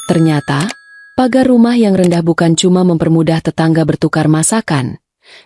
Ternyata, pagar rumah yang rendah bukan cuma mempermudah tetangga bertukar masakan,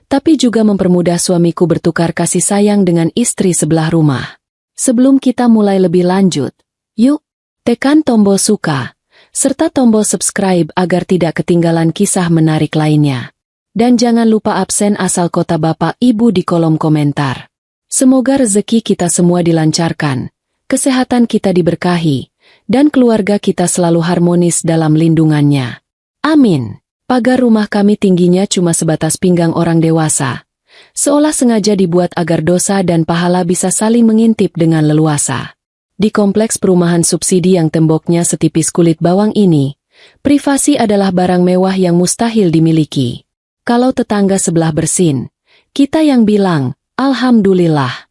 tapi juga mempermudah suamiku bertukar kasih sayang dengan istri sebelah rumah. Sebelum kita mulai lebih lanjut, yuk, tekan tombol suka, serta tombol subscribe agar tidak ketinggalan kisah menarik lainnya. Dan jangan lupa absen asal kota Bapak Ibu di kolom komentar. Semoga rezeki kita semua dilancarkan, kesehatan kita diberkahi, dan keluarga kita selalu harmonis dalam lindungannya. Amin. Pagar rumah kami tingginya cuma sebatas pinggang orang dewasa, seolah sengaja dibuat agar dosa dan pahala bisa saling mengintip dengan leluasa. Di kompleks perumahan subsidi yang temboknya setipis kulit bawang ini, privasi adalah barang mewah yang mustahil dimiliki. Kalau tetangga sebelah bersin, kita yang bilang, Alhamdulillah.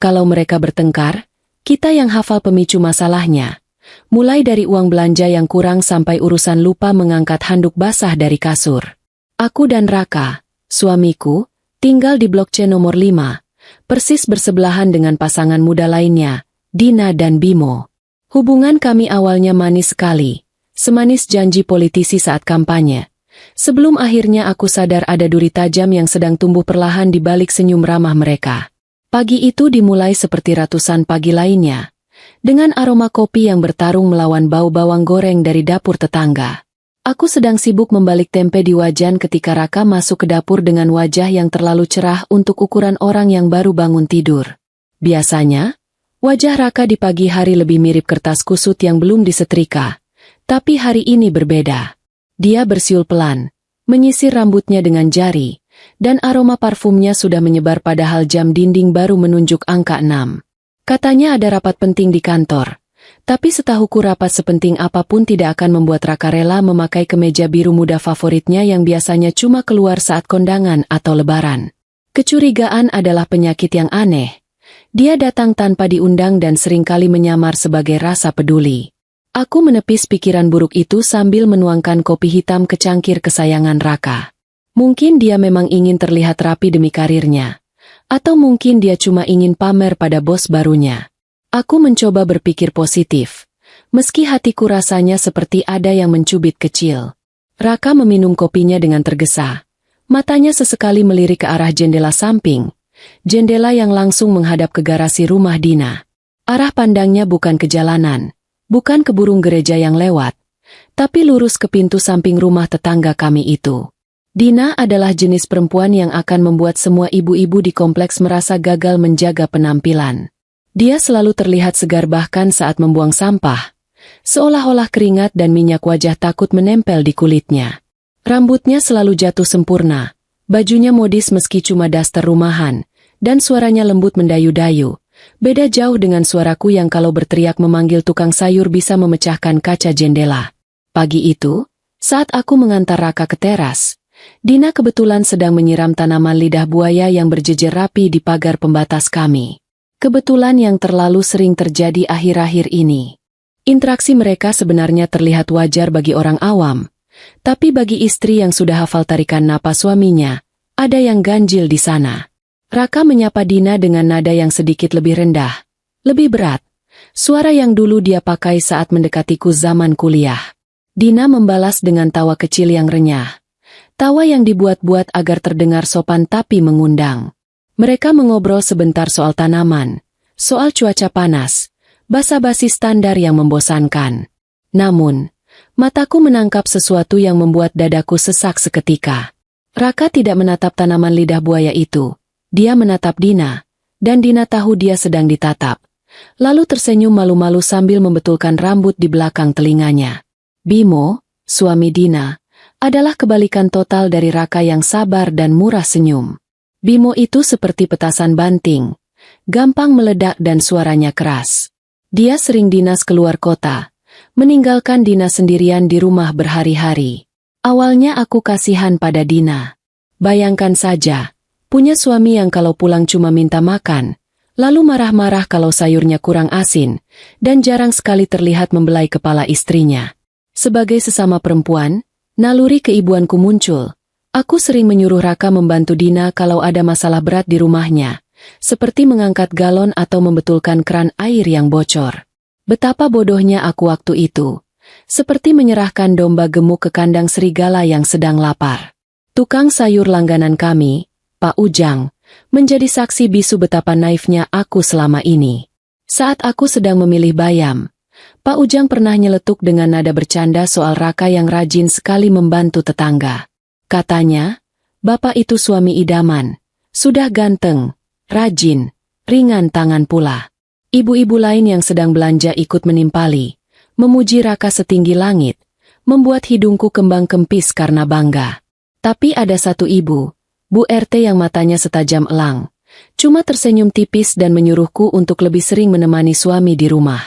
Kalau mereka bertengkar, kita yang hafal pemicu masalahnya. Mulai dari uang belanja yang kurang sampai urusan lupa mengangkat handuk basah dari kasur. Aku dan Raka, suamiku, tinggal di blok C nomor 5, persis bersebelahan dengan pasangan muda lainnya, Dina dan Bimo. Hubungan kami awalnya manis sekali, semanis janji politisi saat kampanye. Sebelum akhirnya aku sadar ada duri tajam yang sedang tumbuh perlahan di balik senyum ramah mereka. Pagi itu dimulai seperti ratusan pagi lainnya, dengan aroma kopi yang bertarung melawan bau bawang goreng dari dapur tetangga. Aku sedang sibuk membalik tempe di wajan ketika Raka masuk ke dapur dengan wajah yang terlalu cerah untuk ukuran orang yang baru bangun tidur. Biasanya, wajah Raka di pagi hari lebih mirip kertas kusut yang belum disetrika, tapi hari ini berbeda. Dia bersiul pelan, menyisir rambutnya dengan jari, dan aroma parfumnya sudah menyebar padahal jam dinding baru menunjuk angka 6. Katanya ada rapat penting di kantor, tapi setahuku rapat sepenting apapun tidak akan membuat Raka rela memakai kemeja biru muda favoritnya yang biasanya cuma keluar saat kondangan atau lebaran. Kecurigaan adalah penyakit yang aneh. Dia datang tanpa diundang dan seringkali menyamar sebagai rasa peduli. Aku menepis pikiran buruk itu sambil menuangkan kopi hitam ke cangkir kesayangan Raka. Mungkin dia memang ingin terlihat rapi demi karirnya. Atau mungkin dia cuma ingin pamer pada bos barunya. Aku mencoba berpikir positif, meski hatiku rasanya seperti ada yang mencubit kecil. Raka meminum kopinya dengan tergesa. Matanya sesekali melirik ke arah jendela samping, jendela yang langsung menghadap ke garasi rumah Dina. Arah pandangnya bukan ke jalanan, bukan ke burung gereja yang lewat, tapi lurus ke pintu samping rumah tetangga kami itu. Dina adalah jenis perempuan yang akan membuat semua ibu-ibu di kompleks merasa gagal menjaga penampilan. Dia selalu terlihat segar bahkan saat membuang sampah, seolah-olah keringat dan minyak wajah takut menempel di kulitnya. Rambutnya selalu jatuh sempurna, bajunya modis meski cuma daster rumahan, dan suaranya lembut mendayu-dayu. Beda jauh dengan suaraku yang kalau berteriak memanggil tukang sayur bisa memecahkan kaca jendela. Pagi itu, saat aku mengantar Raka ke teras, Dina kebetulan sedang menyiram tanaman lidah buaya yang berjejer rapi di pagar pembatas kami. Kebetulan yang terlalu sering terjadi akhir-akhir ini. Interaksi mereka sebenarnya terlihat wajar bagi orang awam, tapi bagi istri yang sudah hafal tarikan napas suaminya, ada yang ganjil di sana. Raka menyapa Dina dengan nada yang sedikit lebih rendah, lebih berat, suara yang dulu dia pakai saat mendekatiku zaman kuliah. Dina membalas dengan tawa kecil yang renyah. Tawa yang dibuat-buat agar terdengar sopan tapi mengundang. Mereka mengobrol sebentar soal tanaman, soal cuaca panas, basa-basi standar yang membosankan. Namun, mataku menangkap sesuatu yang membuat dadaku sesak seketika. Raka tidak menatap tanaman lidah buaya itu. Dia menatap Dina, dan Dina tahu dia sedang ditatap. Lalu tersenyum malu-malu sambil membetulkan rambut di belakang telinganya. Bimo, suami Dina, adalah kebalikan total dari Raka yang sabar dan murah senyum. Bimo itu seperti petasan banting, gampang meledak dan suaranya keras. Dia sering dinas keluar kota, meninggalkan Dina sendirian di rumah berhari-hari. Awalnya aku kasihan pada Dina. Bayangkan saja, punya suami yang kalau pulang cuma minta makan, lalu marah-marah kalau sayurnya kurang asin, dan jarang sekali terlihat membelai kepala istrinya. Sebagai sesama perempuan, naluri keibuanku muncul. Aku sering menyuruh Raka membantu Dina kalau ada masalah berat di rumahnya, seperti mengangkat galon atau membetulkan keran air yang bocor. Betapa bodohnya aku waktu itu. seperti menyerahkan domba gemuk ke kandang serigala yang sedang lapar. Tukang sayur langganan kami, Pak Ujang, menjadi saksi bisu betapa naifnya aku selama ini. Saat aku sedang memilih bayam, Pak Ujang pernah nyeletuk dengan nada bercanda soal Raka yang rajin sekali membantu tetangga. Katanya, "Bapak itu suami idaman, sudah ganteng, rajin, ringan tangan pula." Ibu-ibu lain yang sedang belanja ikut menimpali, memuji Raka setinggi langit, membuat hidungku kembang kempis karena bangga. Tapi ada satu ibu, Bu RT yang matanya setajam elang, cuma tersenyum tipis dan menyuruhku untuk lebih sering menemani suami di rumah.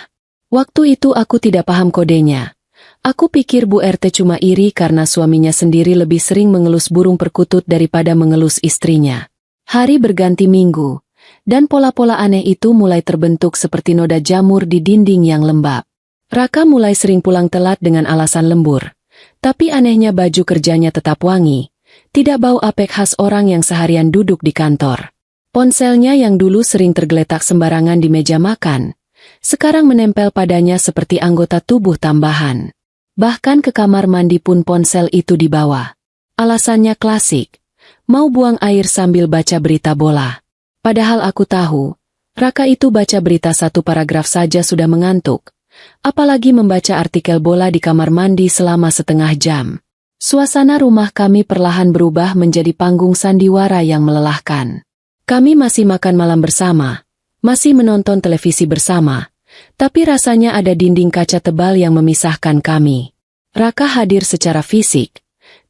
Waktu itu aku tidak paham kodenya. Aku pikir Bu RT cuma iri karena suaminya sendiri lebih sering mengelus burung perkutut daripada mengelus istrinya. Hari berganti minggu, dan pola-pola aneh itu mulai terbentuk seperti noda jamur di dinding yang lembab. Raka mulai sering pulang telat dengan alasan lembur. Tapi anehnya baju kerjanya tetap wangi, tidak bau apek khas orang yang seharian duduk di kantor. Ponselnya yang dulu sering tergeletak sembarangan di meja makan, sekarang menempel padanya seperti anggota tubuh tambahan. Bahkan ke kamar mandi pun ponsel itu dibawa. Alasannya klasik, mau buang air sambil baca berita bola. Padahal aku tahu, Raka itu baca berita satu paragraf saja sudah mengantuk, apalagi membaca artikel bola di kamar mandi selama setengah jam. Suasana rumah kami perlahan berubah menjadi panggung sandiwara yang melelahkan. Kami masih makan malam bersama, masih menonton televisi bersama, tapi rasanya ada dinding kaca tebal yang memisahkan kami. Raka hadir secara fisik,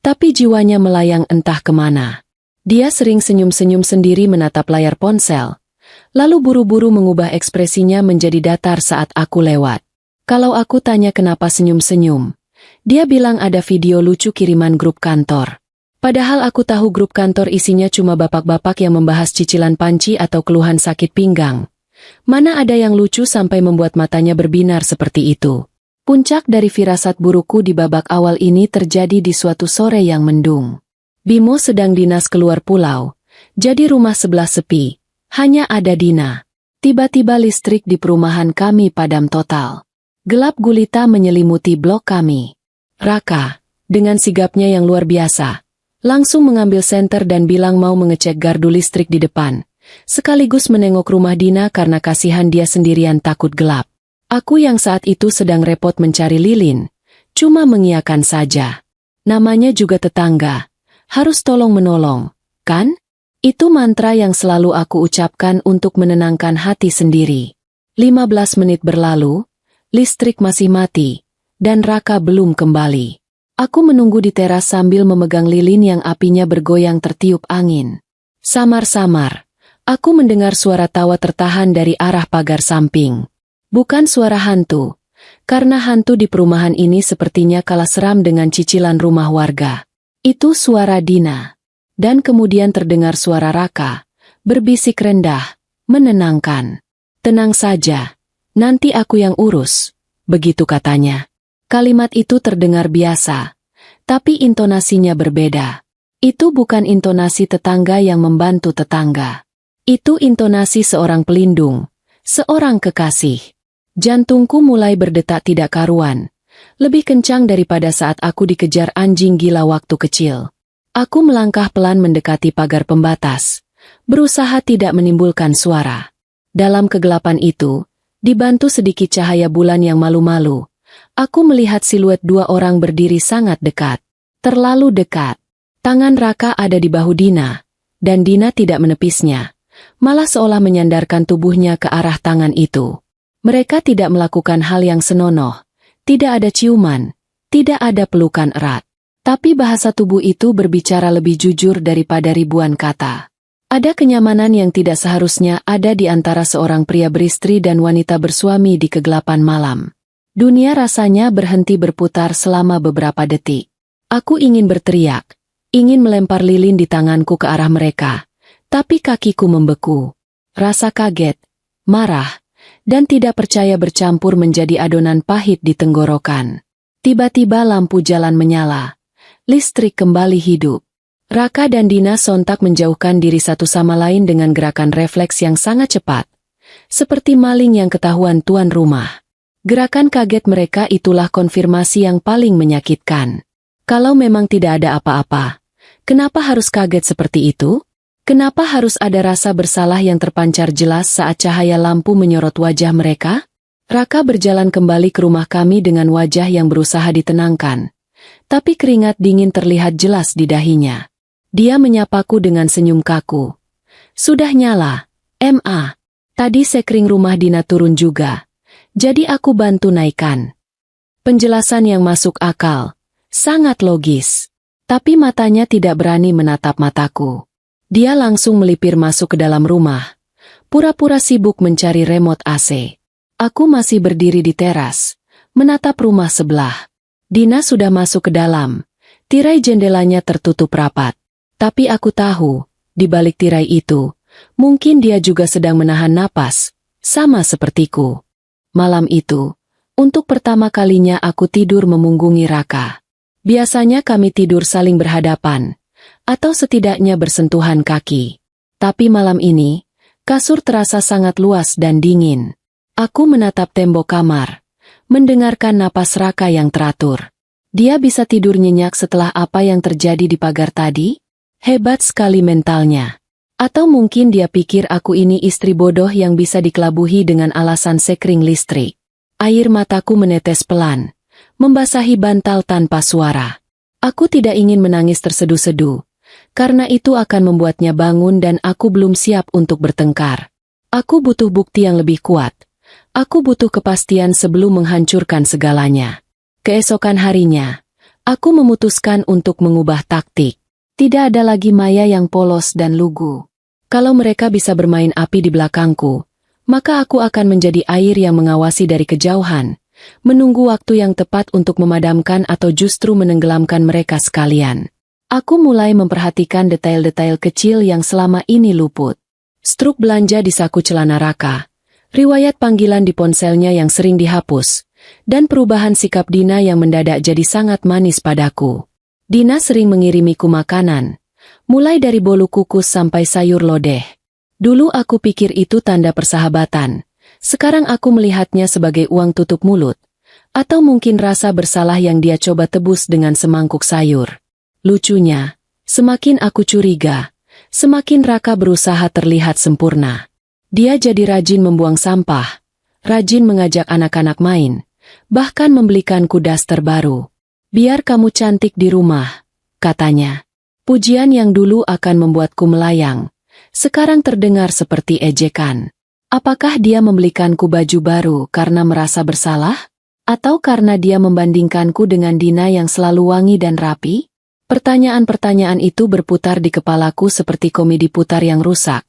tapi jiwanya melayang entah kemana. Dia sering senyum-senyum sendiri menatap layar ponsel, lalu buru-buru mengubah ekspresinya menjadi datar saat aku lewat. Kalau aku tanya kenapa senyum-senyum, dia bilang ada video lucu kiriman grup kantor. Padahal aku tahu grup kantor isinya cuma bapak-bapak yang membahas cicilan panci atau keluhan sakit pinggang. Mana ada yang lucu sampai membuat matanya berbinar seperti itu. Puncak dari firasat burukku di babak awal ini terjadi di suatu sore yang mendung. Bimo sedang dinas keluar pulau, jadi rumah sebelah sepi, hanya ada Dina. Tiba-tiba listrik di perumahan kami padam total. Gelap gulita menyelimuti blok kami. Raka, dengan sigapnya yang luar biasa, langsung mengambil senter dan bilang mau mengecek gardu listrik di depan, sekaligus menengok rumah Dina karena kasihan dia sendirian takut gelap. Aku yang saat itu sedang repot mencari lilin, cuma mengiyakan saja. Namanya juga tetangga. Harus tolong-menolong, kan? Itu mantra yang selalu aku ucapkan untuk menenangkan hati sendiri. 15 menit berlalu, listrik masih mati, dan Raka belum kembali. Aku menunggu di teras sambil memegang lilin yang apinya bergoyang tertiup angin. Samar-samar, aku mendengar suara tawa tertahan dari arah pagar samping. Bukan suara hantu, karena hantu di perumahan ini sepertinya kalah seram dengan cicilan rumah warga. Itu suara Dina. Dan kemudian terdengar suara Raka, berbisik rendah, menenangkan. "Tenang saja, nanti aku yang urus," begitu katanya. Kalimat itu terdengar biasa, tapi intonasinya berbeda. Itu bukan intonasi tetangga yang membantu tetangga. Itu intonasi seorang pelindung, seorang kekasih. Jantungku mulai berdetak tidak karuan. Lebih kencang daripada saat aku dikejar anjing gila waktu kecil. Aku melangkah pelan mendekati pagar pembatas, berusaha tidak menimbulkan suara. Dalam kegelapan itu, dibantu sedikit cahaya bulan yang malu-malu, aku melihat siluet dua orang berdiri sangat dekat. Terlalu dekat. Tangan Raka ada di bahu Dina, dan Dina tidak menepisnya, malah seolah menyandarkan tubuhnya ke arah tangan itu. Mereka tidak melakukan hal yang senonoh. Tidak ada ciuman, tidak ada pelukan erat. Tapi bahasa tubuh itu berbicara lebih jujur daripada ribuan kata. Ada kenyamanan yang tidak seharusnya ada di antara seorang pria beristri dan wanita bersuami di kegelapan malam. Dunia rasanya berhenti berputar selama beberapa detik. Aku ingin berteriak, ingin melempar lilin di tanganku ke arah mereka, tapi kakiku membeku. Rasa kaget, marah, dan tidak percaya bercampur menjadi adonan pahit di tenggorokan. Tiba-tiba lampu jalan menyala. Listrik kembali hidup. Raka dan Dina sontak menjauhkan diri satu sama lain dengan gerakan refleks yang sangat cepat. Seperti maling yang ketahuan tuan rumah. Gerakan kaget mereka itulah konfirmasi yang paling menyakitkan. Kalau memang tidak ada apa-apa, kenapa harus kaget seperti itu? Kenapa harus ada rasa bersalah yang terpancar jelas saat cahaya lampu menyorot wajah mereka? Raka berjalan kembali ke rumah kami dengan wajah yang berusaha ditenangkan. Tapi keringat dingin terlihat jelas di dahinya. Dia menyapaku dengan senyum kaku. Sudah nyala, Ma. Tadi sekring rumah Dina turun juga. Jadi aku bantu naikkan. Penjelasan yang masuk akal. Sangat logis. Tapi matanya tidak berani menatap mataku. Dia langsung melipir masuk ke dalam rumah. Pura-pura sibuk mencari remote AC. Aku masih berdiri di teras, menatap rumah sebelah. Dina sudah masuk ke dalam. Tirai jendelanya tertutup rapat. Tapi aku tahu, di balik tirai itu, mungkin dia juga sedang menahan napas, sama sepertiku. Malam itu, untuk pertama kalinya aku tidur memunggungi Raka. Biasanya kami tidur saling berhadapan, atau setidaknya bersentuhan kaki. Tapi malam ini, kasur terasa sangat luas dan dingin. Aku menatap tembok kamar, mendengarkan napas Raka yang teratur. Dia bisa tidur nyenyak setelah apa yang terjadi di pagar tadi? Hebat sekali mentalnya. Atau mungkin dia pikir aku ini istri bodoh yang bisa dikelabuhi dengan alasan sekring listrik. Air mataku menetes pelan, membasahi bantal tanpa suara. Aku tidak ingin menangis terseduh-seduh, karena itu akan membuatnya bangun dan aku belum siap untuk bertengkar. Aku butuh bukti yang lebih kuat. Aku butuh kepastian sebelum menghancurkan segalanya. Keesokan harinya, aku memutuskan untuk mengubah taktik. Tidak ada lagi Maya yang polos dan lugu. Kalau mereka bisa bermain api di belakangku, maka aku akan menjadi air yang mengawasi dari kejauhan, menunggu waktu yang tepat untuk memadamkan atau justru menenggelamkan mereka sekalian. Aku mulai memperhatikan detail-detail kecil yang selama ini luput. Struk belanja di saku celana Raka, riwayat panggilan di ponselnya yang sering dihapus, dan perubahan sikap Dina yang mendadak jadi sangat manis padaku. Dina sering mengirimiku makanan, mulai dari bolu kukus sampai sayur lodeh. Dulu aku pikir itu tanda persahabatan, sekarang aku melihatnya sebagai uang tutup mulut, atau mungkin rasa bersalah yang dia coba tebus dengan semangkuk sayur. Lucunya, semakin aku curiga, semakin Raka berusaha terlihat sempurna. Dia jadi rajin membuang sampah, rajin mengajak anak-anak main, bahkan membelikanku daster baru. Biar kamu cantik di rumah, katanya. Pujian yang dulu akan membuatku melayang, sekarang terdengar seperti ejekan. Apakah dia membelikanku baju baru karena merasa bersalah? Atau karena dia membandingkanku dengan Dina yang selalu wangi dan rapi? Pertanyaan-pertanyaan itu berputar di kepalaku seperti komedi putar yang rusak.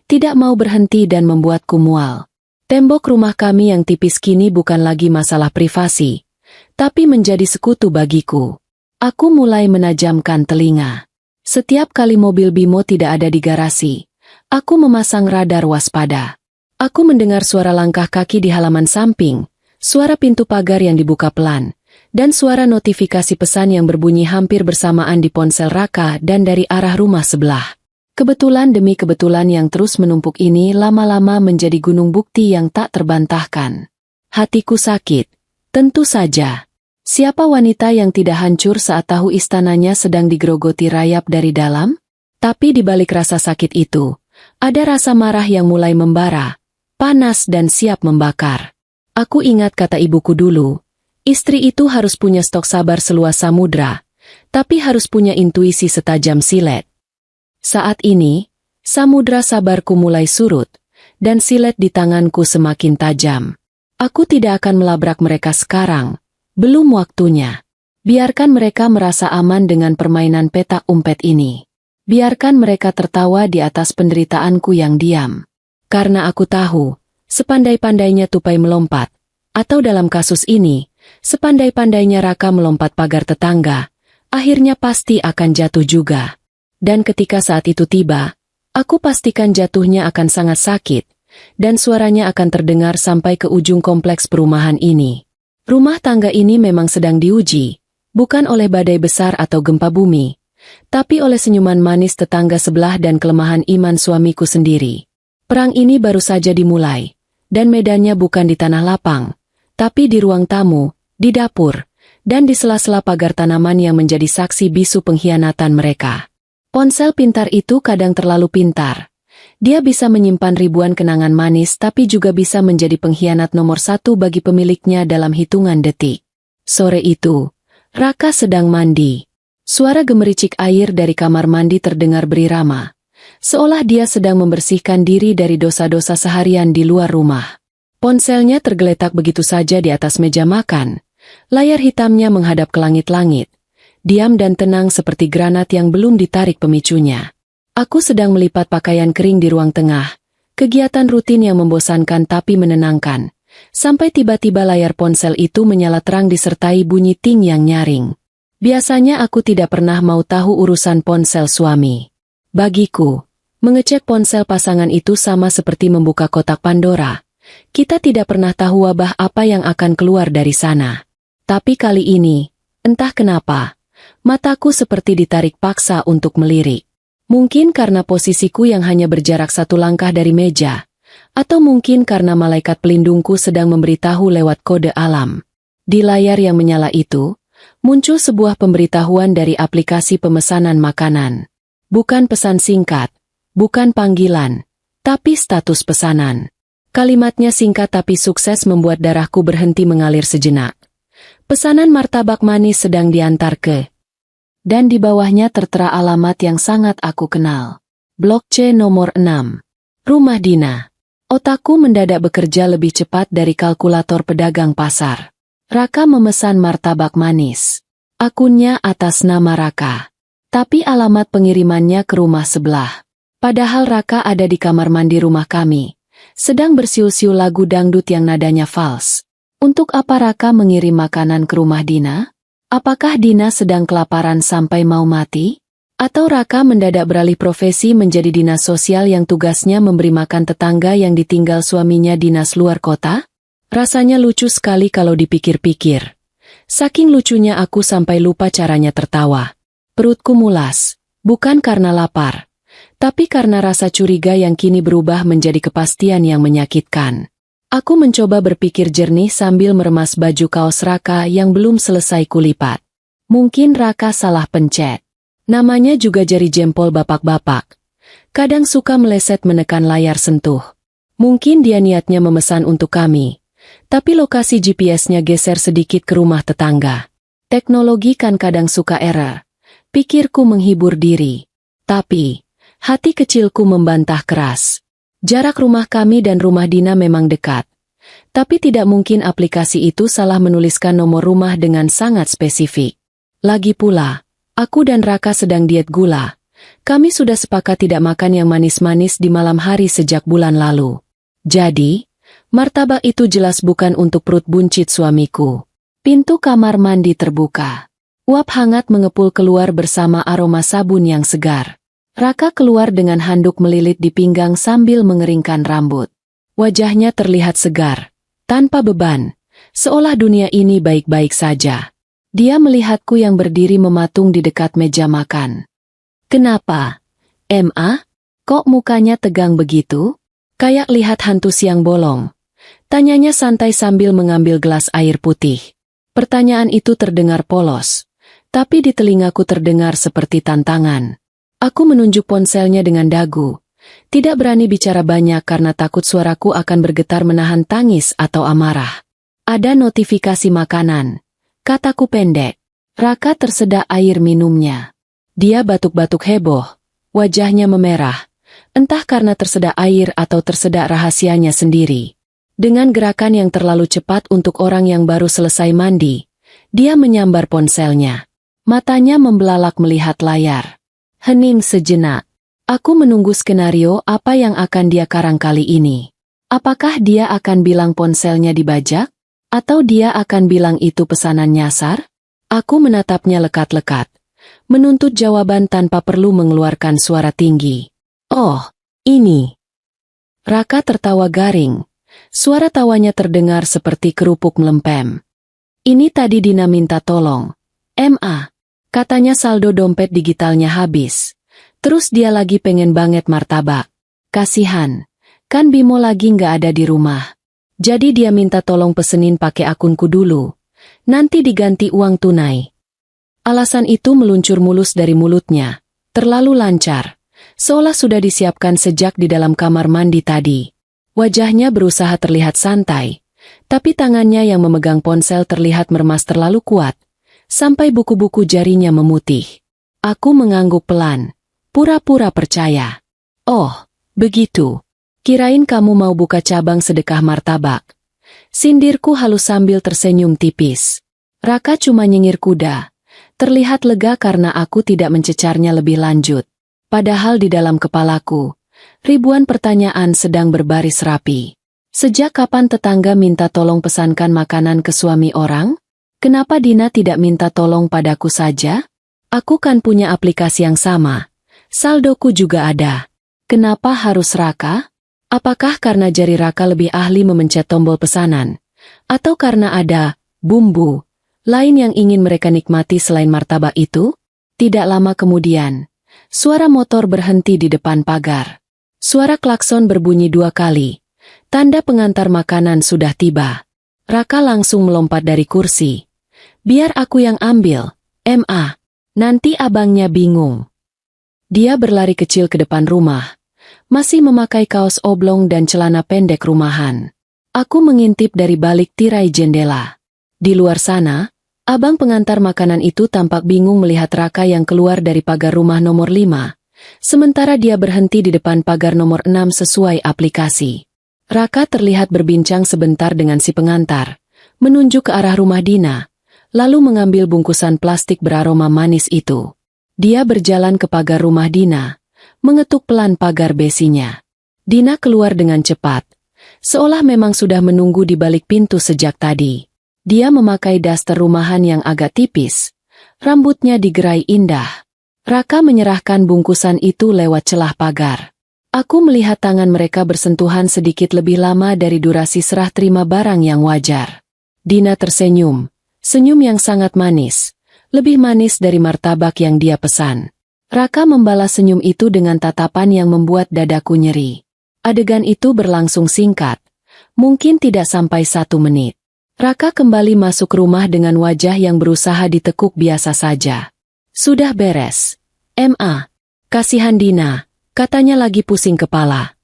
Tidak mau berhenti dan membuatku mual. Tembok rumah kami yang tipis kini bukan lagi masalah privasi, tapi menjadi sekutu bagiku. Aku mulai menajamkan telinga. Setiap kali mobil Bimo tidak ada di garasi, aku memasang radar waspada. Aku mendengar suara langkah kaki di halaman samping, suara pintu pagar yang dibuka pelan, dan suara notifikasi pesan yang berbunyi hampir bersamaan di ponsel Raka dan dari arah rumah sebelah. Kebetulan demi kebetulan yang terus menumpuk ini lama-lama menjadi gunung bukti yang tak terbantahkan. Hatiku sakit, tentu saja. Siapa wanita yang tidak hancur saat tahu istananya sedang digerogoti rayap dari dalam? Tapi di balik rasa sakit itu, ada rasa marah yang mulai membara, panas dan siap membakar. Aku ingat kata ibuku dulu, istri itu harus punya stok sabar seluas samudra, tapi harus punya intuisi setajam silet. Saat ini, samudra sabarku mulai surut, dan silet di tanganku semakin tajam. Aku tidak akan melabrak mereka sekarang. Belum waktunya. Biarkan mereka merasa aman dengan permainan petak umpet ini. Biarkan mereka tertawa di atas penderitaanku yang diam. Karena aku tahu, sepandai-pandainya tupai melompat, atau dalam kasus ini, sepandai-pandainya Raka melompat pagar tetangga, akhirnya pasti akan jatuh juga. Dan ketika saat itu tiba, aku pastikan jatuhnya akan sangat sakit, dan suaranya akan terdengar sampai ke ujung kompleks perumahan ini. Rumah tangga ini memang sedang diuji, bukan oleh badai besar atau gempa bumi, tapi oleh senyuman manis tetangga sebelah dan kelemahan iman suamiku sendiri. Perang ini baru saja dimulai, dan medannya bukan di tanah lapang, Tapi di ruang tamu, di dapur, dan di sela-sela pagar tanaman yang menjadi saksi bisu pengkhianatan mereka. Ponsel pintar itu kadang terlalu pintar. Dia bisa menyimpan ribuan kenangan manis tapi juga bisa menjadi pengkhianat nomor satu bagi pemiliknya dalam hitungan detik. Sore itu, Raka sedang mandi. Suara gemericik air dari kamar mandi terdengar berirama, seolah dia sedang membersihkan diri dari dosa-dosa seharian di luar rumah. Ponselnya tergeletak begitu saja di atas meja makan. Layar hitamnya menghadap ke langit-langit, diam dan tenang seperti granat yang belum ditarik pemicunya. Aku sedang melipat pakaian kering di ruang tengah, kegiatan rutin yang membosankan tapi menenangkan. Sampai tiba-tiba layar ponsel itu menyala terang disertai bunyi ting yang nyaring. Biasanya aku tidak pernah mau tahu urusan ponsel suami. Bagiku, mengecek ponsel pasangan itu sama seperti membuka kotak Pandora. Kita tidak pernah tahu wabah apa yang akan keluar dari sana. Tapi kali ini, entah kenapa, mataku seperti ditarik paksa untuk melirik. Mungkin karena posisiku yang hanya berjarak satu langkah dari meja, atau mungkin karena malaikat pelindungku sedang memberitahu lewat kode alam. Di layar yang menyala itu, muncul sebuah pemberitahuan dari aplikasi pemesanan makanan. Bukan pesan singkat, bukan panggilan, tapi status pesanan. Kalimatnya singkat tapi sukses membuat darahku berhenti mengalir sejenak. Pesanan martabak manis sedang diantar ke. Dan di bawahnya tertera alamat yang sangat aku kenal. Blok C nomor 6. Rumah Dina. Otakku mendadak bekerja lebih cepat dari kalkulator pedagang pasar. Raka memesan martabak manis. Akunnya atas nama Raka. Tapi alamat pengirimannya ke rumah sebelah. Padahal Raka ada di kamar mandi rumah kami, sedang bersiul-siul lagu dangdut yang nadanya fals. Untuk apa Raka mengirim makanan ke rumah Dina? Apakah Dina sedang kelaparan sampai mau mati? Atau Raka mendadak beralih profesi menjadi dinas sosial yang tugasnya memberi makan tetangga yang ditinggal suaminya dinas luar kota? Rasanya lucu sekali kalau dipikir-pikir. Saking lucunya aku sampai lupa caranya tertawa. Perutku mulas, bukan karena lapar, tapi karena rasa curiga yang kini berubah menjadi kepastian yang menyakitkan. Aku mencoba berpikir jernih sambil meremas baju kaos Raka yang belum selesai kulipat. Mungkin Raka salah pencet. Namanya juga jari jempol bapak-bapak. Kadang suka meleset menekan layar sentuh. Mungkin dia niatnya memesan untuk kami. Tapi lokasi GPS-nya geser sedikit ke rumah tetangga. Teknologi kan kadang suka error. Pikirku menghibur diri. Tapi, hati kecilku membantah keras. Jarak rumah kami dan rumah Dina memang dekat. Tapi tidak mungkin aplikasi itu salah menuliskan nomor rumah dengan sangat spesifik. Lagi pula, aku dan Raka sedang diet gula. Kami sudah sepakat tidak makan yang manis-manis di malam hari sejak bulan lalu. Jadi, martabak itu jelas bukan untuk perut buncit suamiku. Pintu kamar mandi terbuka. Uap hangat mengepul keluar bersama aroma sabun yang segar. Raka keluar dengan handuk melilit di pinggang sambil mengeringkan rambut. Wajahnya terlihat segar, tanpa beban, seolah dunia ini baik-baik saja. Dia melihatku yang berdiri mematung di dekat meja makan. "Kenapa, Ma? Kok mukanya tegang begitu? Kayak lihat hantu siang bolong?" Tanyanya santai sambil mengambil gelas air putih. Pertanyaan itu terdengar polos, tapi di telingaku terdengar seperti tantangan. Aku menunjuk ponselnya dengan dagu. Tidak berani bicara banyak karena takut suaraku akan bergetar menahan tangis atau amarah. "Ada notifikasi makanan," kataku pendek. Raka tersedak air minumnya. Dia batuk-batuk heboh. Wajahnya memerah. Entah karena tersedak air atau tersedak rahasianya sendiri. Dengan gerakan yang terlalu cepat untuk orang yang baru selesai mandi, dia menyambar ponselnya. Matanya membelalak melihat layar. Hening sejenak. Aku menunggu skenario apa yang akan dia karang kali ini. Apakah dia akan bilang ponselnya dibajak? Atau dia akan bilang itu pesanan nyasar? Aku menatapnya lekat-lekat, menuntut jawaban tanpa perlu mengeluarkan suara tinggi. "Oh, ini." Raka tertawa garing. Suara tawanya terdengar seperti kerupuk melempem. "Ini tadi Dina minta tolong. Ma, katanya saldo dompet digitalnya habis. Terus dia lagi pengen banget martabak. Kasihan, kan Bimo lagi nggak ada di rumah. Jadi dia minta tolong pesenin pakai akunku dulu. Nanti diganti uang tunai. Alasan itu meluncur mulus dari mulutnya. Terlalu lancar. Seolah sudah disiapkan sejak di dalam kamar mandi tadi. Wajahnya berusaha terlihat santai. Tapi tangannya yang memegang ponsel terlihat meremas terlalu kuat. Sampai buku-buku jarinya memutih. Aku mengangguk pelan. Pura-pura percaya. Oh, begitu. Kirain kamu mau buka cabang sedekah martabak. Sindirku halus sambil tersenyum tipis. Raka cuma nyengir kuda. Terlihat lega karena aku tidak mencecarnya lebih lanjut. Padahal di dalam kepalaku, ribuan pertanyaan sedang berbaris rapi. Sejak kapan tetangga minta tolong pesankan makanan ke suami orang? Kenapa Dina tidak minta tolong padaku saja? Aku kan punya aplikasi yang sama. Saldoku juga ada. Kenapa harus Raka? Apakah karena jari Raka lebih ahli memencet tombol pesanan? Atau karena ada bumbu lain yang ingin mereka nikmati selain martabak itu? Tidak lama kemudian, suara motor berhenti di depan pagar. Suara klakson berbunyi 2 kali. Tanda pengantar makanan sudah tiba. Raka langsung melompat dari kursi. Biar aku yang ambil, Ma. Nanti abangnya bingung. Dia berlari kecil ke depan rumah. Masih memakai kaos oblong dan celana pendek rumahan. Aku mengintip dari balik tirai jendela. Di luar sana, abang pengantar makanan itu tampak bingung melihat Raka yang keluar dari pagar rumah nomor 5. Sementara dia berhenti di depan pagar nomor 6 sesuai aplikasi. Raka terlihat berbincang sebentar dengan si pengantar, menunjuk ke arah rumah Dina, lalu mengambil bungkusan plastik beraroma manis itu. Dia berjalan ke pagar rumah Dina, mengetuk pelan pagar besinya. Dina keluar dengan cepat, seolah memang sudah menunggu di balik pintu sejak tadi. Dia memakai daster rumahan yang agak tipis, rambutnya digerai indah. Raka menyerahkan bungkusan itu lewat celah pagar. Aku melihat tangan mereka bersentuhan sedikit lebih lama dari durasi serah terima barang yang wajar. Dina tersenyum, senyum yang sangat manis, lebih manis dari martabak yang dia pesan. Raka membalas senyum itu dengan tatapan yang membuat dadaku nyeri. Adegan itu berlangsung singkat, mungkin tidak sampai 1 menit. Raka kembali masuk rumah dengan wajah yang berusaha ditekuk biasa saja. Sudah beres. Ma. Kasihan Dina, katanya lagi pusing kepala.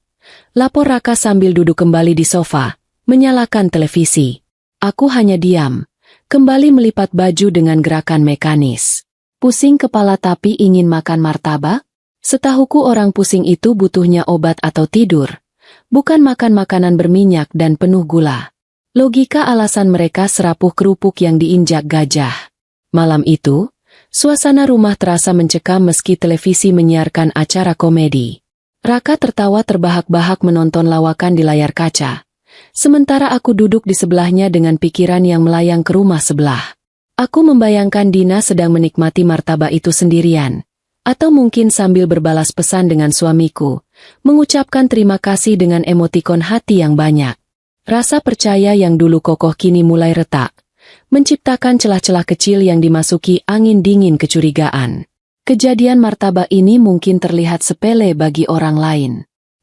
Lapor Raka sambil duduk kembali di sofa, menyalakan televisi. Aku hanya diam, kembali melipat baju dengan gerakan mekanis. Pusing kepala tapi ingin makan martabak? Setahuku orang pusing itu butuhnya obat atau tidur, bukan makan makanan berminyak dan penuh gula. Logika alasan mereka serapuh kerupuk yang diinjak gajah. Malam itu, suasana rumah terasa mencekam meski televisi menyiarkan acara komedi. Raka tertawa terbahak-bahak menonton lawakan di layar kaca. Sementara aku duduk di sebelahnya dengan pikiran yang melayang ke rumah sebelah. Aku membayangkan Dina sedang menikmati martabak itu sendirian. Atau mungkin sambil berbalas pesan dengan suamiku, mengucapkan terima kasih dengan emotikon hati yang banyak. Rasa percaya yang dulu kokoh kini mulai retak, menciptakan celah-celah kecil yang dimasuki angin dingin kecurigaan. Kejadian martabak ini mungkin terlihat sepele bagi orang lain.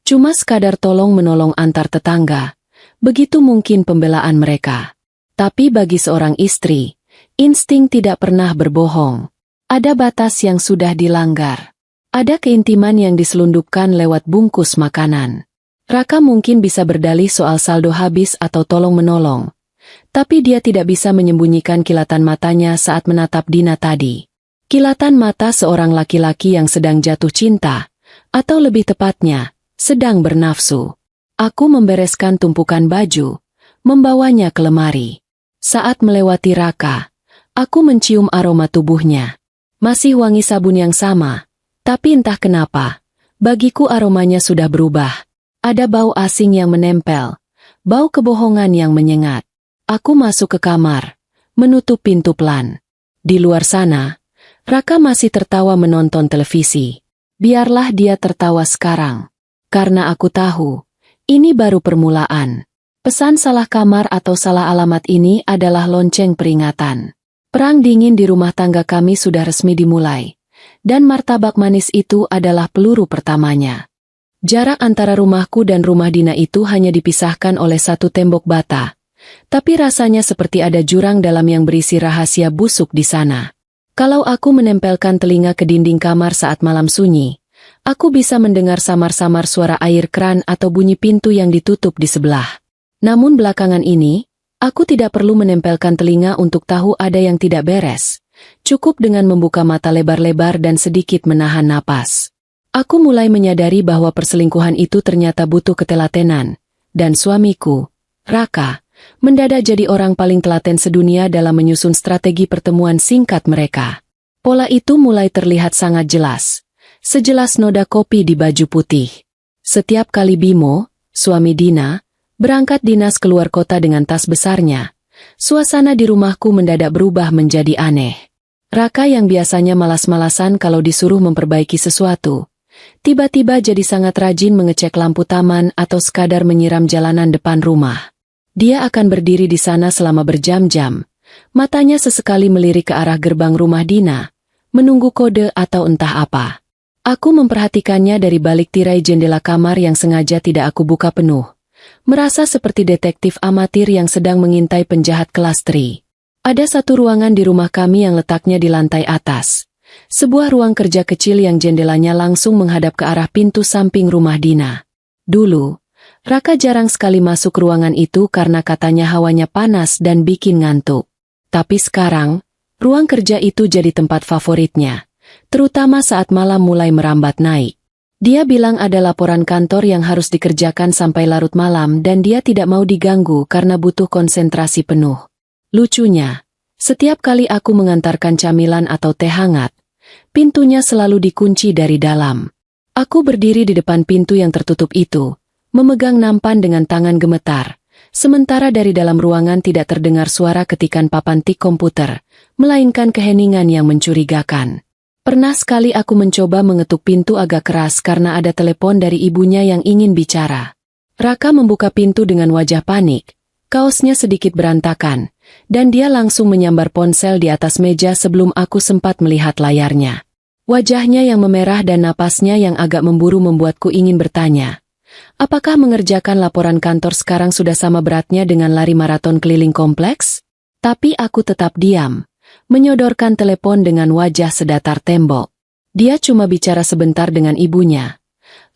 Cuma sekadar tolong-menolong antar tetangga. Begitu mungkin pembelaan mereka. Tapi bagi seorang istri, insting tidak pernah berbohong. Ada batas yang sudah dilanggar. Ada keintiman yang diselundupkan lewat bungkus makanan. Raka mungkin bisa berdalih soal saldo habis atau tolong-menolong. Tapi dia tidak bisa menyembunyikan kilatan matanya saat menatap Dina tadi. Kilatan mata seorang laki-laki yang sedang jatuh cinta, atau lebih tepatnya, sedang bernafsu. Aku membereskan tumpukan baju, membawanya ke lemari. Saat melewati Raka, aku mencium aroma tubuhnya. Masih wangi sabun yang sama, tapi entah kenapa, bagiku aromanya sudah berubah. Ada bau asing yang menempel, bau kebohongan yang menyengat. Aku masuk ke kamar, menutup pintu pelan. Di luar sana, Raka masih tertawa menonton televisi. Biarlah dia tertawa sekarang, karena aku tahu, ini baru permulaan. Pesan salah kamar atau salah alamat ini adalah lonceng peringatan. Perang dingin di rumah tangga kami sudah resmi dimulai, dan martabak manis itu adalah peluru pertamanya. Jarak antara rumahku dan rumah Dina itu hanya dipisahkan oleh satu tembok bata. Tapi rasanya seperti ada jurang dalam yang berisi rahasia busuk di sana. Kalau aku menempelkan telinga ke dinding kamar saat malam sunyi, aku bisa mendengar samar-samar suara air keran atau bunyi pintu yang ditutup di sebelah. Namun belakangan ini, aku tidak perlu menempelkan telinga untuk tahu ada yang tidak beres. Cukup dengan membuka mata lebar-lebar dan sedikit menahan napas. Aku mulai menyadari bahwa perselingkuhan itu ternyata butuh ketelatenan, dan suamiku, Raka, mendadak jadi orang paling telaten sedunia dalam menyusun strategi pertemuan singkat mereka. Pola itu mulai terlihat sangat jelas, sejelas noda kopi di baju putih. Setiap kali Bimo, suami Dina, berangkat dinas keluar kota dengan tas besarnya, suasana di rumahku mendadak berubah menjadi aneh. Raka yang biasanya malas-malasan kalau disuruh memperbaiki sesuatu, tiba-tiba jadi sangat rajin mengecek lampu taman atau sekadar menyiram jalanan depan rumah. Dia akan berdiri di sana selama berjam-jam, matanya sesekali melirik ke arah gerbang rumah Dina, menunggu kode atau entah apa. Aku memperhatikannya dari balik tirai jendela kamar yang sengaja tidak aku buka penuh, merasa seperti detektif amatir yang sedang mengintai penjahat kelas 3. Ada satu ruangan di rumah kami yang letaknya di lantai atas. Sebuah ruang kerja kecil yang jendelanya langsung menghadap ke arah pintu samping rumah Dina. Dulu, Raka jarang sekali masuk ruangan itu karena katanya hawanya panas dan bikin ngantuk. Tapi sekarang, ruang kerja itu jadi tempat favoritnya, terutama saat malam mulai merambat naik. Dia bilang ada laporan kantor yang harus dikerjakan sampai larut malam dan dia tidak mau diganggu karena butuh konsentrasi penuh. Lucunya, setiap kali aku mengantarkan camilan atau teh hangat, pintunya selalu dikunci dari dalam. Aku berdiri di depan pintu yang tertutup itu, memegang nampan dengan tangan gemetar, sementara dari dalam ruangan tidak terdengar suara ketikan papan tik komputer, melainkan keheningan yang mencurigakan. Pernah sekali aku mencoba mengetuk pintu agak keras karena ada telepon dari ibunya yang ingin bicara. Raka membuka pintu dengan wajah panik, kaosnya sedikit berantakan, dan dia langsung menyambar ponsel di atas meja sebelum aku sempat melihat layarnya. Wajahnya yang memerah dan napasnya yang agak memburu membuatku ingin bertanya, apakah mengerjakan laporan kantor sekarang sudah sama beratnya dengan lari maraton keliling kompleks? Tapi aku tetap diam, menyodorkan telepon dengan wajah sedatar tembok. Dia cuma bicara sebentar dengan ibunya,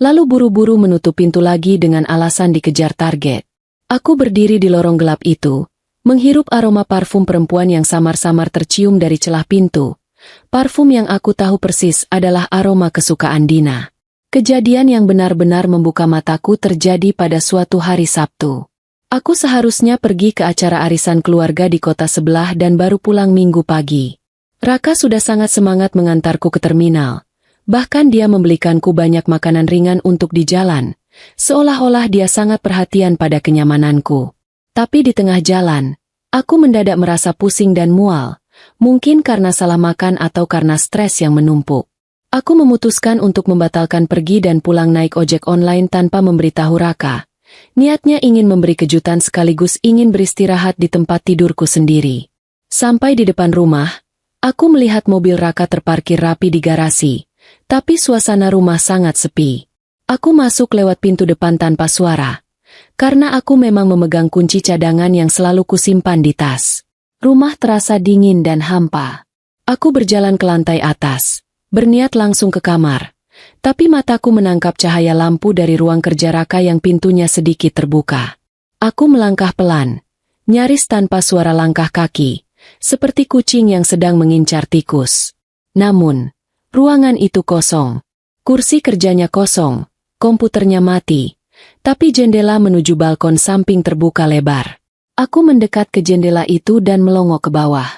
lalu buru-buru menutup pintu lagi dengan alasan dikejar target. Aku berdiri di lorong gelap itu, menghirup aroma parfum perempuan yang samar-samar tercium dari celah pintu. Parfum yang aku tahu persis adalah aroma kesukaan Dina. Kejadian yang benar-benar membuka mataku terjadi pada suatu hari Sabtu. Aku seharusnya pergi ke acara arisan keluarga di kota sebelah dan baru pulang Minggu pagi. Raka sudah sangat semangat mengantarku ke terminal. Bahkan dia membelikanku banyak makanan ringan untuk di jalan, seolah-olah dia sangat perhatian pada kenyamananku. Tapi di tengah jalan, aku mendadak merasa pusing dan mual, mungkin karena salah makan atau karena stres yang menumpuk. Aku memutuskan untuk membatalkan pergi dan pulang naik ojek online tanpa memberitahu Raka. Niatnya ingin memberi kejutan sekaligus ingin beristirahat di tempat tidurku sendiri. Sampai di depan rumah, aku melihat mobil Raka terparkir rapi di garasi, tapi suasana rumah sangat sepi. Aku masuk lewat pintu depan tanpa suara, karena aku memang memegang kunci cadangan yang selalu kusimpan di tas. Rumah terasa dingin dan hampa. Aku berjalan ke lantai atas, berniat langsung ke kamar. Tapi mataku menangkap cahaya lampu dari ruang kerja Raka yang pintunya sedikit terbuka. Aku melangkah pelan, nyaris tanpa suara langkah kaki, seperti kucing yang sedang mengincar tikus. Namun, ruangan itu kosong. Kursi kerjanya kosong, komputernya mati, tapi jendela menuju balkon samping terbuka lebar. Aku mendekat ke jendela itu dan melongok ke bawah.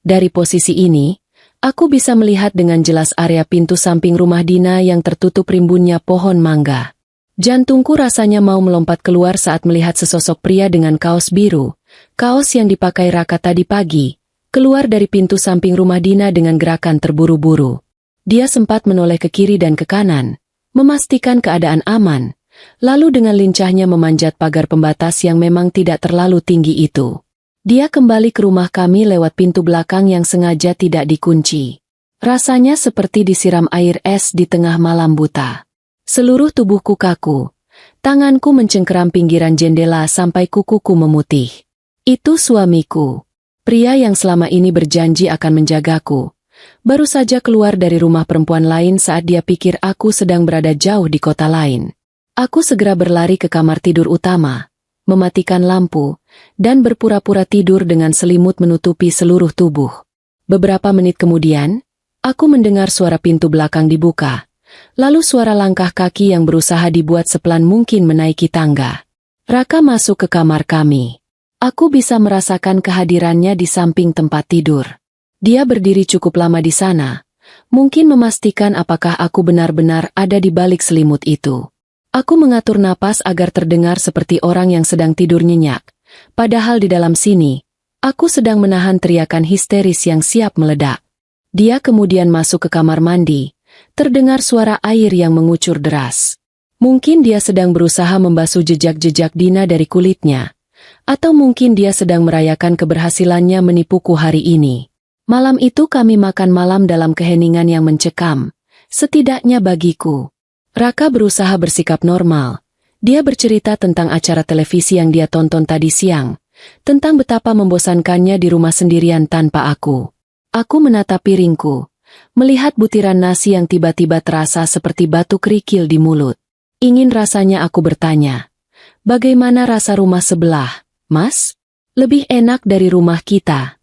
Dari posisi ini, aku bisa melihat dengan jelas area pintu samping rumah Dina yang tertutup rimbunnya pohon mangga. Jantungku rasanya mau melompat keluar saat melihat sesosok pria dengan kaos biru, kaos yang dipakai Raka tadi pagi, keluar dari pintu samping rumah Dina dengan gerakan terburu-buru. Dia sempat menoleh ke kiri dan ke kanan, memastikan keadaan aman, lalu dengan lincahnya memanjat pagar pembatas yang memang tidak terlalu tinggi itu. Dia kembali ke rumah kami lewat pintu belakang yang sengaja tidak dikunci. Rasanya seperti disiram air es di tengah malam buta. Seluruh tubuhku kaku. Tanganku mencengkeram pinggiran jendela sampai kukuku memutih. Itu suamiku. Pria yang selama ini berjanji akan menjagaku. Baru saja keluar dari rumah perempuan lain saat dia pikir aku sedang berada jauh di kota lain. Aku segera berlari ke kamar tidur utama, mematikan lampu, dan berpura-pura tidur dengan selimut menutupi seluruh tubuh. Beberapa menit kemudian, aku mendengar suara pintu belakang dibuka. Lalu suara langkah kaki yang berusaha dibuat sepelan mungkin menaiki tangga. Raka masuk ke kamar kami. Aku bisa merasakan kehadirannya di samping tempat tidur. Dia berdiri cukup lama di sana, mungkin memastikan apakah aku benar-benar ada di balik selimut itu. Aku mengatur napas agar terdengar seperti orang yang sedang tidur nyenyak, padahal di dalam sini, aku sedang menahan teriakan histeris yang siap meledak. Dia kemudian masuk ke kamar mandi. Terdengar suara air yang mengucur deras. Mungkin dia sedang berusaha membasuh jejak-jejak Dina dari kulitnya. Atau mungkin dia sedang merayakan keberhasilannya menipuku hari ini. Malam itu kami makan malam dalam keheningan yang mencekam. Setidaknya bagiku. Raka berusaha bersikap normal. Dia bercerita tentang acara televisi yang dia tonton tadi siang. Tentang betapa membosankannya di rumah sendirian tanpa aku. Aku menatap piringku. Melihat butiran nasi yang tiba-tiba terasa seperti batu kerikil di mulut. Ingin rasanya aku bertanya, bagaimana rasa rumah sebelah, Mas? Lebih enak dari rumah kita.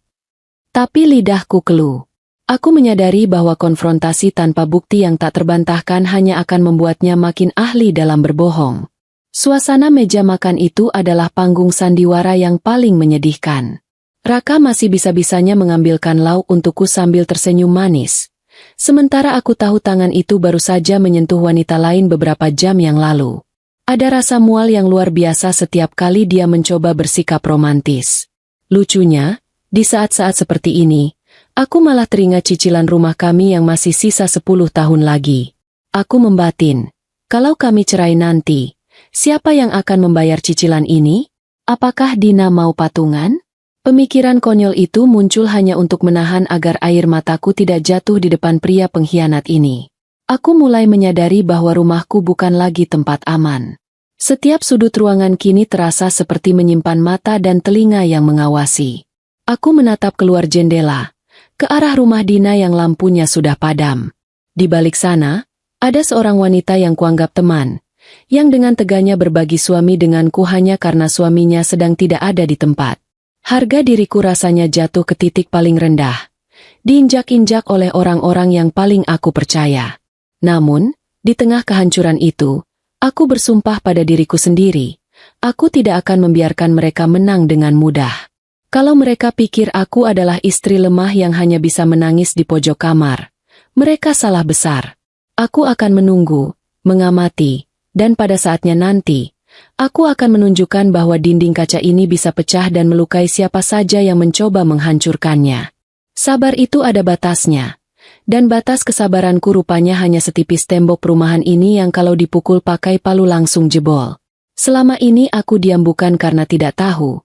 Tapi lidahku keluh. Aku menyadari bahwa konfrontasi tanpa bukti yang tak terbantahkan hanya akan membuatnya makin ahli dalam berbohong. Suasana meja makan itu adalah panggung sandiwara yang paling menyedihkan. Raka masih bisa-bisanya mengambilkan lauk untukku sambil tersenyum manis. Sementara aku tahu tangan itu baru saja menyentuh wanita lain beberapa jam yang lalu. Ada rasa mual yang luar biasa setiap kali dia mencoba bersikap romantis. Lucunya, di saat-saat seperti ini, aku malah teringat cicilan rumah kami yang masih sisa 10 tahun lagi. Aku membatin, kalau kami cerai nanti, siapa yang akan membayar cicilan ini? Apakah Dina mau patungan? Pemikiran konyol itu muncul hanya untuk menahan agar air mataku tidak jatuh di depan pria pengkhianat ini. Aku mulai menyadari bahwa rumahku bukan lagi tempat aman. Setiap sudut ruangan kini terasa seperti menyimpan mata dan telinga yang mengawasi. Aku menatap keluar jendela, ke arah rumah Dina yang lampunya sudah padam. Di balik sana, ada seorang wanita yang kuanggap teman, yang dengan teganya berbagi suami denganku hanya karena suaminya sedang tidak ada di tempat. Harga diriku rasanya jatuh ke titik paling rendah, diinjak-injak oleh orang-orang yang paling aku percaya. Namun, di tengah kehancuran itu, aku bersumpah pada diriku sendiri, aku tidak akan membiarkan mereka menang dengan mudah. Kalau mereka pikir aku adalah istri lemah yang hanya bisa menangis di pojok kamar, mereka salah besar. Aku akan menunggu, mengamati, dan pada saatnya nanti, aku akan menunjukkan bahwa dinding kaca ini bisa pecah dan melukai siapa saja yang mencoba menghancurkannya. Sabar itu ada batasnya, dan batas kesabaranku rupanya hanya setipis tembok perumahan ini yang kalau dipukul pakai palu langsung jebol. Selama ini aku diam bukan karena tidak tahu,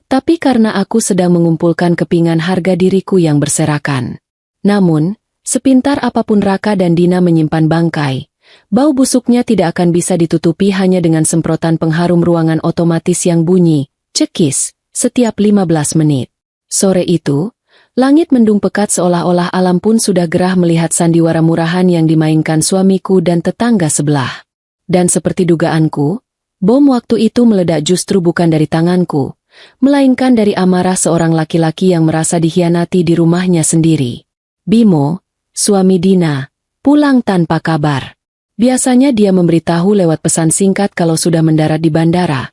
tapi karena aku sedang mengumpulkan kepingan harga diriku yang berserakan. Namun, sepintar apapun Raka dan Dina menyimpan bangkai, bau busuknya tidak akan bisa ditutupi hanya dengan semprotan pengharum ruangan otomatis yang bunyi, cekis, setiap 15 menit. Sore itu, langit mendung pekat seolah-olah alam pun sudah gerah melihat sandiwara murahan yang dimainkan suamiku dan tetangga sebelah. Dan seperti dugaanku, bom waktu itu meledak justru bukan dari tanganku, melainkan dari amarah seorang laki-laki yang merasa dikhianati di rumahnya sendiri. Bimo, suami Dina, pulang tanpa kabar. Biasanya dia memberitahu lewat pesan singkat kalau sudah mendarat di bandara.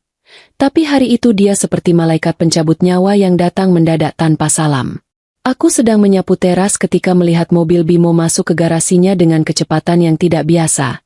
Tapi hari itu dia seperti malaikat pencabut nyawa yang datang mendadak tanpa salam. Aku sedang menyapu teras ketika melihat mobil Bimo masuk ke garasinya dengan kecepatan yang tidak biasa.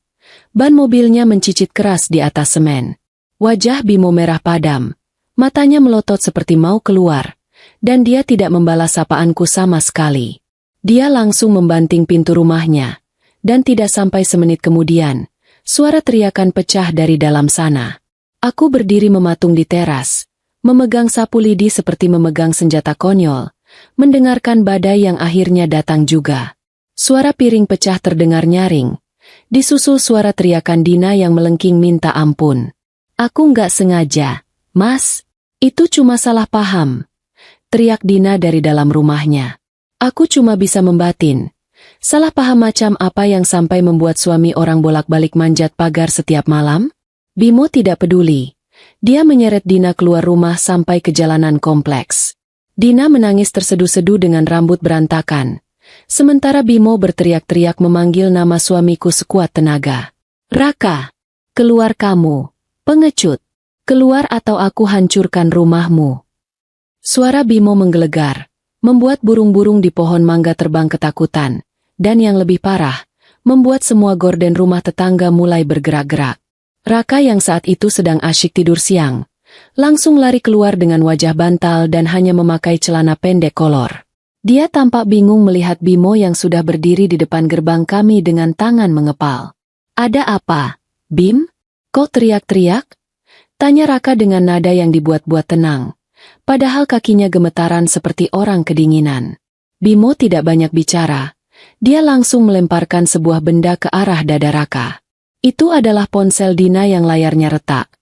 Ban mobilnya mencicit keras di atas semen. Wajah Bimo merah padam. Matanya melotot seperti mau keluar. Dan dia tidak membalas sapaanku sama sekali. Dia langsung membanting pintu rumahnya. Dan tidak sampai semenit kemudian, suara teriakan pecah dari dalam sana. Aku berdiri mematung di teras, memegang sapu lidi seperti memegang senjata konyol, mendengarkan badai yang akhirnya datang juga. Suara piring pecah terdengar nyaring, Disusul suara teriakan Dina yang melengking minta ampun. Aku nggak sengaja, Mas. Itu cuma salah paham. Teriak Dina dari dalam rumahnya. Aku cuma bisa membatin. Salah paham macam apa yang sampai membuat suami orang bolak-balik manjat pagar setiap malam? Bimo tidak peduli. Dia menyeret Dina keluar rumah sampai ke jalanan kompleks. Dina menangis terseduh-seduh dengan rambut berantakan. Sementara Bimo berteriak-teriak memanggil nama suamiku sekuat tenaga. Raka, keluar kamu, pengecut. Keluar atau aku hancurkan rumahmu. Suara Bimo menggelegar, membuat burung-burung di pohon mangga terbang ketakutan. Dan yang lebih parah, membuat semua gorden rumah tetangga mulai bergerak-gerak. Raka yang saat itu sedang asyik tidur siang, langsung lari keluar dengan wajah bantal dan hanya memakai celana pendek kolor. Dia tampak bingung melihat Bimo yang sudah berdiri di depan gerbang kami dengan tangan mengepal. Ada apa, Bim? Kok teriak-teriak? Tanya Raka dengan nada yang dibuat-buat tenang. Padahal kakinya gemetaran seperti orang kedinginan. Bimo tidak banyak bicara. Dia langsung melemparkan sebuah benda ke arah dada Raka. Itu adalah ponsel Dina yang layarnya retak,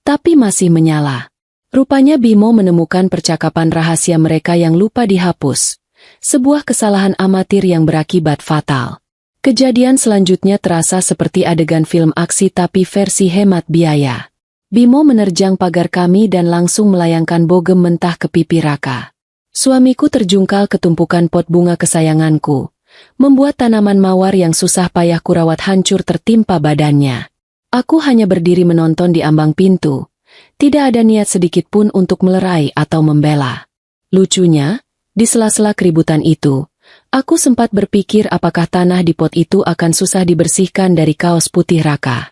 tapi masih menyala. Rupanya Bimo menemukan percakapan rahasia mereka yang lupa dihapus. Sebuah kesalahan amatir yang berakibat fatal. Kejadian selanjutnya terasa seperti adegan film aksi tapi versi hemat biaya. Bimo menerjang pagar kami dan langsung melayangkan bogem mentah ke pipi Raka. Suamiku terjungkal ke tumpukan pot bunga kesayanganku, membuat tanaman mawar yang susah payah kurawat hancur tertimpa badannya. Aku hanya berdiri menonton di ambang pintu. Tidak ada niat sedikit pun untuk melerai atau membela. Lucunya, di sela-sela keributan itu, aku sempat berpikir apakah tanah di pot itu akan susah dibersihkan dari kaos putih Raka.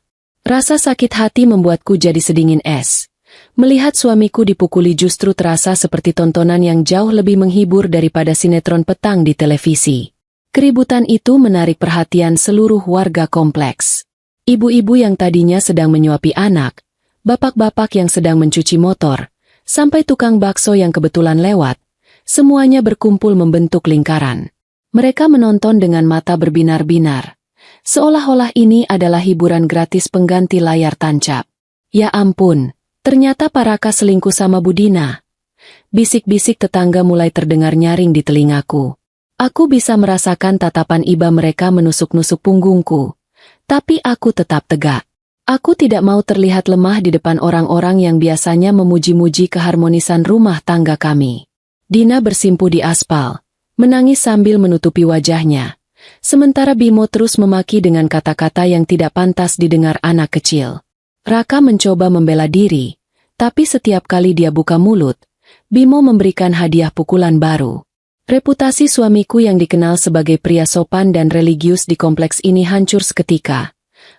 Rasa sakit hati membuatku jadi sedingin es. Melihat suamiku dipukuli justru terasa seperti tontonan yang jauh lebih menghibur daripada sinetron petang di televisi. Keributan itu menarik perhatian seluruh warga kompleks. Ibu-ibu yang tadinya sedang menyuapi anak, bapak-bapak yang sedang mencuci motor, sampai tukang bakso yang kebetulan lewat, semuanya berkumpul membentuk lingkaran. Mereka menonton dengan mata berbinar-binar. Seolah-olah ini adalah hiburan gratis pengganti layar tancap. Ya ampun, ternyata Pak Raka selingkuh sama Bu Dina. Bisik-bisik tetangga mulai terdengar nyaring di telingaku. Aku bisa merasakan tatapan iba mereka menusuk-nusuk punggungku. Tapi aku tetap tegak. Aku tidak mau terlihat lemah di depan orang-orang yang biasanya memuji-muji keharmonisan rumah tangga kami. Dina bersimpuh di aspal, menangis sambil menutupi wajahnya. Sementara Bimo terus memaki dengan kata-kata yang tidak pantas didengar anak kecil. Raka mencoba membela diri, tapi setiap kali dia buka mulut, Bimo memberikan hadiah pukulan baru. Reputasi suamiku yang dikenal sebagai pria sopan dan religius di kompleks ini hancur seketika.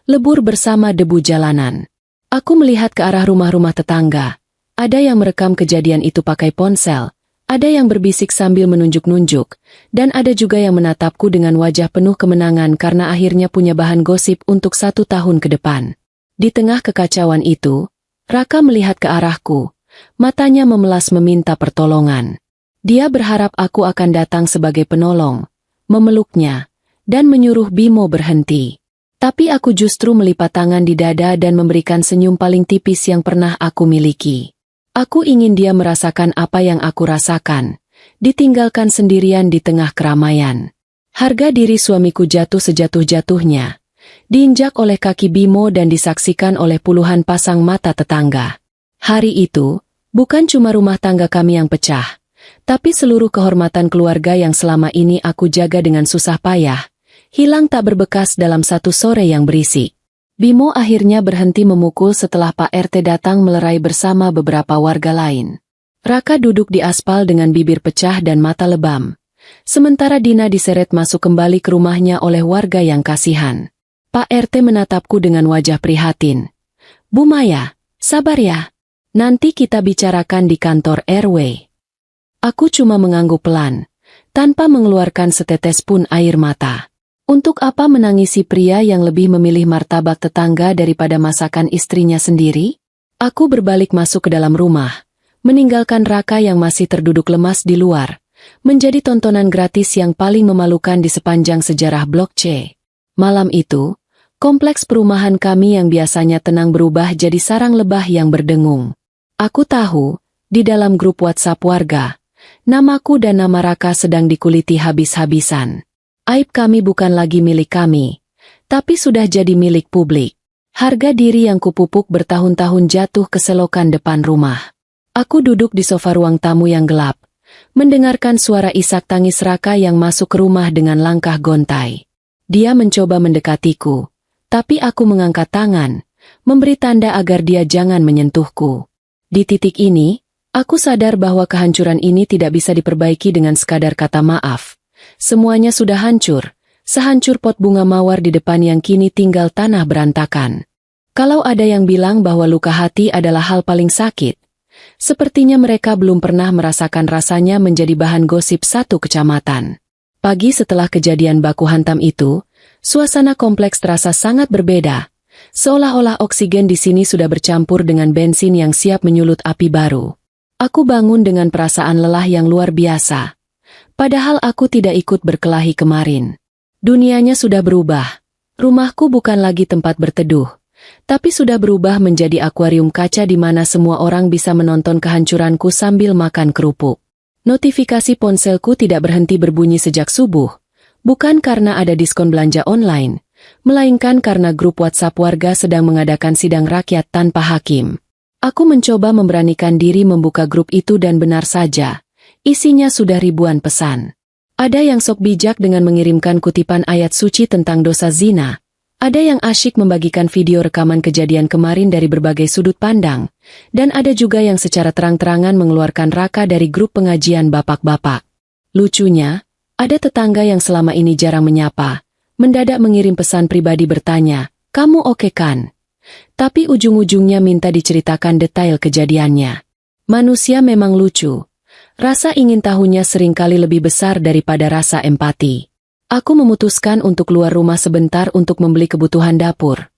Lebur bersama debu jalanan. Aku melihat ke arah rumah-rumah tetangga. Ada yang merekam kejadian itu pakai ponsel. Ada yang berbisik sambil menunjuk-nunjuk, dan ada juga yang menatapku dengan wajah penuh kemenangan karena akhirnya punya bahan gosip untuk 1 tahun ke depan. Di tengah kekacauan itu, Raka melihat ke arahku, matanya memelas meminta pertolongan. Dia berharap aku akan datang sebagai penolong, memeluknya, dan menyuruh Bimo berhenti. Tapi aku justru melipat tangan di dada dan memberikan senyum paling tipis yang pernah aku miliki. Aku ingin dia merasakan apa yang aku rasakan, ditinggalkan sendirian di tengah keramaian. Harga diri suamiku jatuh sejatuh-jatuhnya, diinjak oleh kaki Bimo dan disaksikan oleh puluhan pasang mata tetangga. Hari itu, bukan cuma rumah tangga kami yang pecah, tapi seluruh kehormatan keluarga yang selama ini aku jaga dengan susah payah, hilang tak berbekas dalam satu sore yang berisik. Bimo akhirnya berhenti memukul setelah Pak RT datang melerai bersama beberapa warga lain. Raka duduk di aspal dengan bibir pecah dan mata lebam. Sementara Dina diseret masuk kembali ke rumahnya oleh warga yang kasihan. Pak RT menatapku dengan wajah prihatin. Bu Maya, sabar ya. Nanti kita bicarakan di kantor RW. Aku cuma mengangguk pelan, tanpa mengeluarkan setetes pun air mata. Untuk apa menangisi pria yang lebih memilih martabak tetangga daripada masakan istrinya sendiri? Aku berbalik masuk ke dalam rumah, meninggalkan Raka yang masih terduduk lemas di luar, menjadi tontonan gratis yang paling memalukan di sepanjang sejarah Blok C. Malam itu, Kompleks perumahan kami yang biasanya tenang berubah jadi sarang lebah yang berdengung. Aku tahu, di dalam grup WhatsApp warga, namaku dan nama Raka sedang dikuliti habis-habisan. Aib kami bukan lagi milik kami, tapi sudah jadi milik publik. Harga diri yang kupupuk bertahun-tahun jatuh ke selokan depan rumah. Aku duduk di sofa ruang tamu yang gelap, mendengarkan suara isak tangis Raka yang masuk ke rumah dengan langkah gontai. Dia mencoba mendekatiku, tapi aku mengangkat tangan, memberi tanda agar dia jangan menyentuhku. Di titik ini, aku sadar bahwa kehancuran ini tidak bisa diperbaiki dengan sekadar kata maaf. Semuanya sudah hancur, sehancur pot bunga mawar di depan yang kini tinggal tanah berantakan. Kalau ada yang bilang bahwa luka hati adalah hal paling sakit, sepertinya mereka belum pernah merasakan rasanya menjadi bahan gosip satu kecamatan. Pagi setelah kejadian baku hantam itu, suasana kompleks terasa sangat berbeda, seolah-olah oksigen di sini sudah bercampur dengan bensin yang siap menyulut api baru. Aku bangun dengan perasaan lelah yang luar biasa. Padahal aku tidak ikut berkelahi kemarin. Dunianya sudah berubah. Rumahku bukan lagi tempat berteduh, tapi sudah berubah menjadi akuarium kaca di mana semua orang bisa menonton kehancuranku sambil makan kerupuk. Notifikasi ponselku tidak berhenti berbunyi sejak subuh, bukan karena ada diskon belanja online, melainkan karena grup WhatsApp warga sedang mengadakan sidang rakyat tanpa hakim. Aku mencoba memberanikan diri membuka grup itu dan benar saja, isinya sudah ribuan pesan. Ada yang sok bijak dengan mengirimkan kutipan ayat suci tentang dosa zina. Ada yang asyik membagikan video rekaman kejadian kemarin dari berbagai sudut pandang, dan ada juga yang secara terang-terangan mengeluarkan Raka dari grup pengajian bapak-bapak. Lucunya, ada tetangga yang selama ini jarang menyapa, mendadak mengirim pesan pribadi bertanya, "Kamu oke kan?" Tapi ujung-ujungnya minta diceritakan detail kejadiannya. Manusia memang lucu. Rasa ingin tahunya seringkali lebih besar daripada rasa empati. Aku memutuskan untuk keluar rumah sebentar untuk membeli kebutuhan dapur.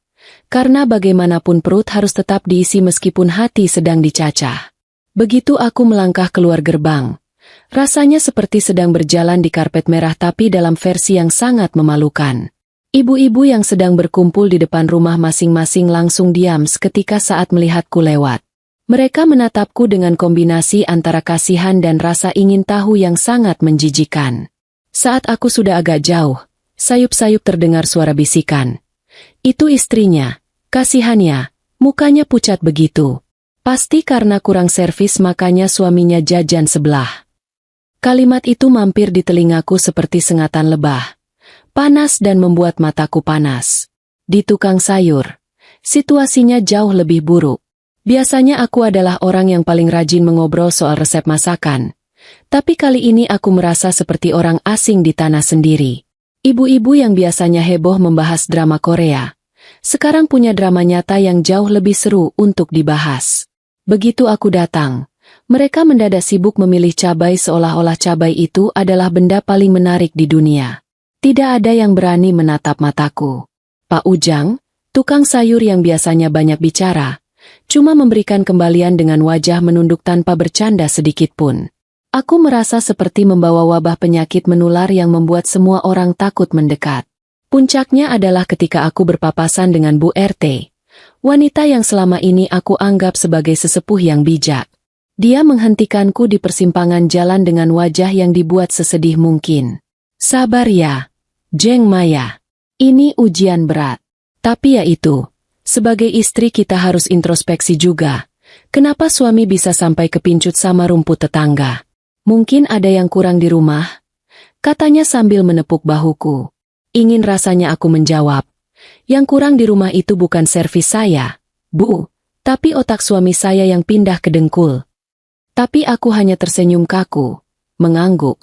Karena bagaimanapun perut harus tetap diisi meskipun hati sedang dicacah. Begitu aku melangkah keluar gerbang, rasanya seperti sedang berjalan di karpet merah tapi dalam versi yang sangat memalukan. Ibu-ibu yang sedang berkumpul di depan rumah masing-masing langsung diam seketika saat melihatku lewat. Mereka menatapku dengan kombinasi antara kasihan dan rasa ingin tahu yang sangat menjijikan. Saat aku sudah agak jauh, sayup-sayup terdengar suara bisikan. Itu istrinya, kasihannya, mukanya pucat begitu. Pasti karena kurang servis makanya suaminya jajan sebelah. Kalimat itu mampir di telingaku seperti sengatan lebah. Panas dan membuat mataku panas. Di tukang sayur, situasinya jauh lebih buruk. Biasanya aku adalah orang yang paling rajin mengobrol soal resep masakan. Tapi kali ini aku merasa seperti orang asing di tanah sendiri. Ibu-ibu yang biasanya heboh membahas drama Korea, sekarang punya drama nyata yang jauh lebih seru untuk dibahas. Begitu aku datang, mereka mendadak sibuk memilih cabai seolah-olah cabai itu adalah benda paling menarik di dunia. Tidak ada yang berani menatap mataku. Pak Ujang, tukang sayur yang biasanya banyak bicara, cuma memberikan kembalian dengan wajah menunduk tanpa bercanda sedikit pun. Aku merasa seperti membawa wabah penyakit menular yang membuat semua orang takut mendekat. Puncaknya adalah ketika aku berpapasan dengan Bu RT, wanita yang selama ini aku anggap sebagai sesepuh yang bijak. Dia menghentikanku di persimpangan jalan dengan wajah yang dibuat sesedih mungkin. Sabar ya, Jeng Maya. Ini ujian berat. Tapi ya itu, sebagai istri kita harus introspeksi juga. Kenapa suami bisa sampai kepincut sama rumput tetangga? Mungkin ada yang kurang di rumah, katanya sambil menepuk bahuku. Ingin rasanya aku menjawab, yang kurang di rumah itu bukan servis saya, Bu, tapi otak suami saya yang pindah ke dengkul. Tapi aku hanya tersenyum kaku, mengangguk,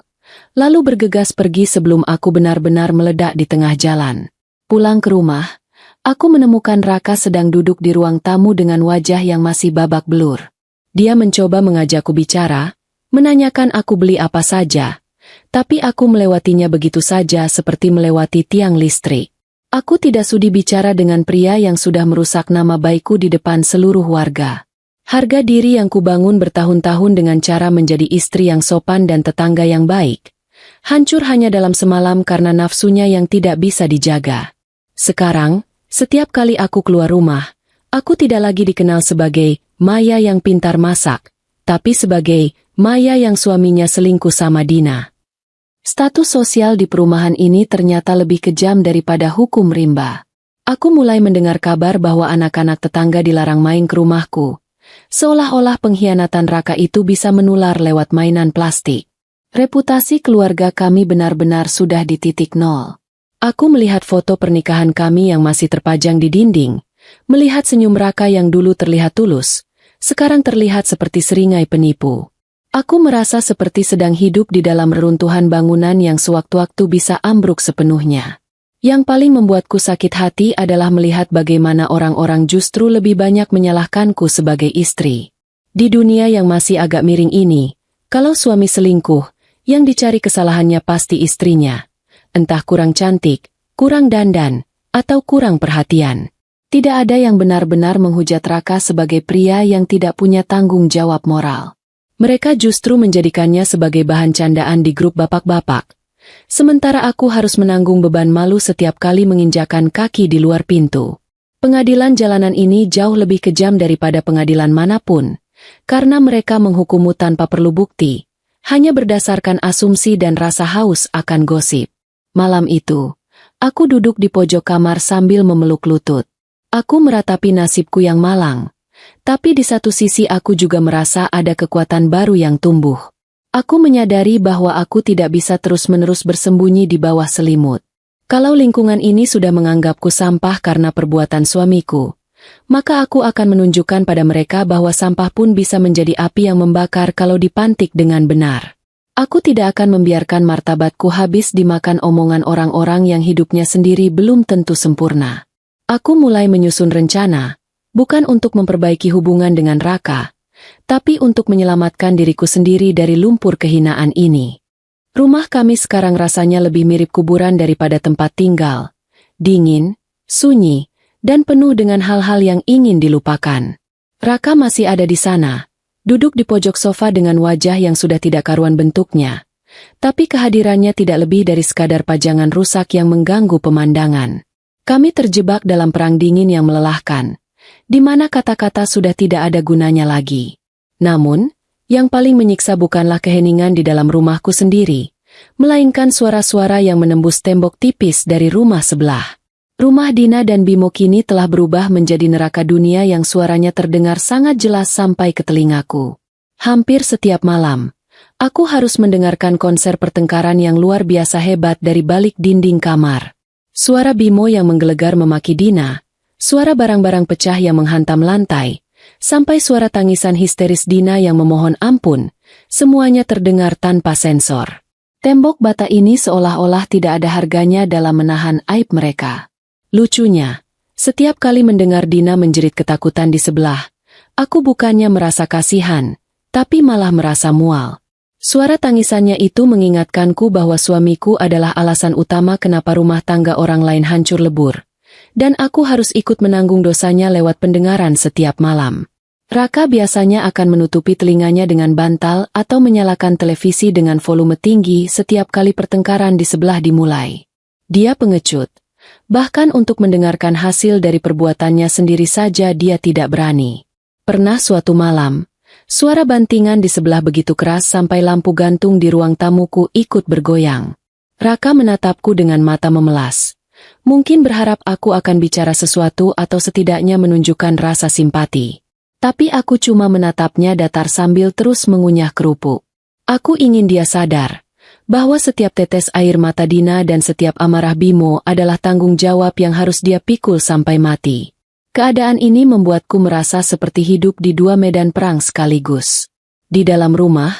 lalu bergegas pergi sebelum aku benar-benar meledak di tengah jalan. Pulang ke rumah, aku menemukan Raka sedang duduk di ruang tamu dengan wajah yang masih babak belur. Dia mencoba mengajakku bicara, menanyakan aku beli apa saja, tapi aku melewatinya begitu saja seperti melewati tiang listrik. Aku tidak sudi bicara dengan pria yang sudah merusak nama baikku di depan seluruh warga. Harga diri yang kubangun bertahun-tahun dengan cara menjadi istri yang sopan dan tetangga yang baik, hancur hanya dalam semalam karena nafsunya yang tidak bisa dijaga. Sekarang, Setiap kali aku keluar rumah, aku tidak lagi dikenal sebagai Maya yang pintar masak, tapi sebagai Maya yang suaminya selingkuh sama Dina. Status sosial di perumahan ini ternyata lebih kejam daripada hukum rimba. Aku mulai mendengar kabar bahwa anak-anak tetangga dilarang main ke rumahku. Seolah-olah pengkhianatan Raka itu bisa menular lewat mainan plastik. Reputasi keluarga kami benar-benar sudah di titik nol. Aku melihat foto pernikahan kami yang masih terpajang di dinding, melihat senyum Raka yang dulu terlihat tulus, sekarang terlihat seperti seringai penipu. Aku merasa seperti sedang hidup di dalam reruntuhan bangunan yang sewaktu-waktu bisa ambruk sepenuhnya. Yang paling membuatku sakit hati adalah melihat bagaimana orang-orang justru lebih banyak menyalahkanku sebagai istri. Di dunia yang masih agak miring ini, kalau suami selingkuh, yang dicari kesalahannya pasti istrinya. Entah kurang cantik, kurang dandan, atau kurang perhatian. Tidak ada yang benar-benar menghujat Raka sebagai pria yang tidak punya tanggung jawab moral. Mereka justru menjadikannya sebagai bahan candaan di grup bapak-bapak. Sementara aku harus menanggung beban malu setiap kali menginjakan kaki di luar pintu. Pengadilan jalanan ini jauh lebih kejam daripada pengadilan manapun, karena mereka menghukummu tanpa perlu bukti, hanya berdasarkan asumsi dan rasa haus akan gosip. Malam itu, aku duduk di pojok kamar sambil memeluk lutut. Aku meratapi nasibku yang malang. Tapi di satu sisi aku juga merasa ada kekuatan baru yang tumbuh. Aku menyadari bahwa aku tidak bisa terus-menerus bersembunyi di bawah selimut. Kalau lingkungan ini sudah menganggapku sampah karena perbuatan suamiku, maka aku akan menunjukkan pada mereka bahwa sampah pun bisa menjadi api yang membakar kalau dipantik dengan benar. Aku tidak akan membiarkan martabatku habis dimakan omongan orang-orang yang hidupnya sendiri belum tentu sempurna. Aku mulai menyusun rencana, bukan untuk memperbaiki hubungan dengan Raka, tapi untuk menyelamatkan diriku sendiri dari lumpur kehinaan ini. Rumah kami sekarang rasanya lebih mirip kuburan daripada tempat tinggal. Dingin, sunyi, dan penuh dengan hal-hal yang ingin dilupakan. Raka masih ada di sana, duduk di pojok sofa dengan wajah yang sudah tidak karuan bentuknya. Tapi kehadirannya tidak lebih dari sekadar pajangan rusak yang mengganggu pemandangan. Kami terjebak dalam perang dingin yang melelahkan, di mana kata-kata sudah tidak ada gunanya lagi. Namun, yang paling menyiksa bukanlah keheningan di dalam rumahku sendiri, melainkan suara-suara yang menembus tembok tipis dari rumah sebelah. Rumah Dina dan Bimo kini telah berubah menjadi neraka dunia yang suaranya terdengar sangat jelas sampai ke telingaku. Hampir setiap malam, aku harus mendengarkan konser pertengkaran yang luar biasa hebat dari balik dinding kamar. Suara Bimo yang menggelegar memaki Dina, suara barang-barang pecah yang menghantam lantai, sampai suara tangisan histeris Dina yang memohon ampun, semuanya terdengar tanpa sensor. Tembok bata ini seolah-olah tidak ada harganya dalam menahan aib mereka. Lucunya, setiap kali mendengar Dina menjerit ketakutan di sebelah, aku bukannya merasa kasihan, tapi malah merasa mual. Suara tangisannya itu mengingatkanku bahwa suamiku adalah alasan utama kenapa rumah tangga orang lain hancur lebur. Dan aku harus ikut menanggung dosanya lewat pendengaran setiap malam. Raka biasanya akan menutupi telinganya dengan bantal atau menyalakan televisi dengan volume tinggi setiap kali pertengkaran di sebelah dimulai. Dia pengecut. Bahkan untuk mendengarkan hasil dari perbuatannya sendiri saja dia tidak berani. Pernah suatu malam, suara bantingan di sebelah begitu keras sampai lampu gantung di ruang tamuku ikut bergoyang. Raka menatapku dengan mata memelas. Mungkin berharap aku akan bicara sesuatu atau setidaknya menunjukkan rasa simpati. Tapi aku cuma menatapnya datar sambil terus mengunyah kerupuk. Aku ingin dia sadar bahwa setiap tetes air mata Dina dan setiap amarah Bimo adalah tanggung jawab yang harus dia pikul sampai mati. Keadaan ini membuatku merasa seperti hidup di dua medan perang sekaligus. Di dalam rumah,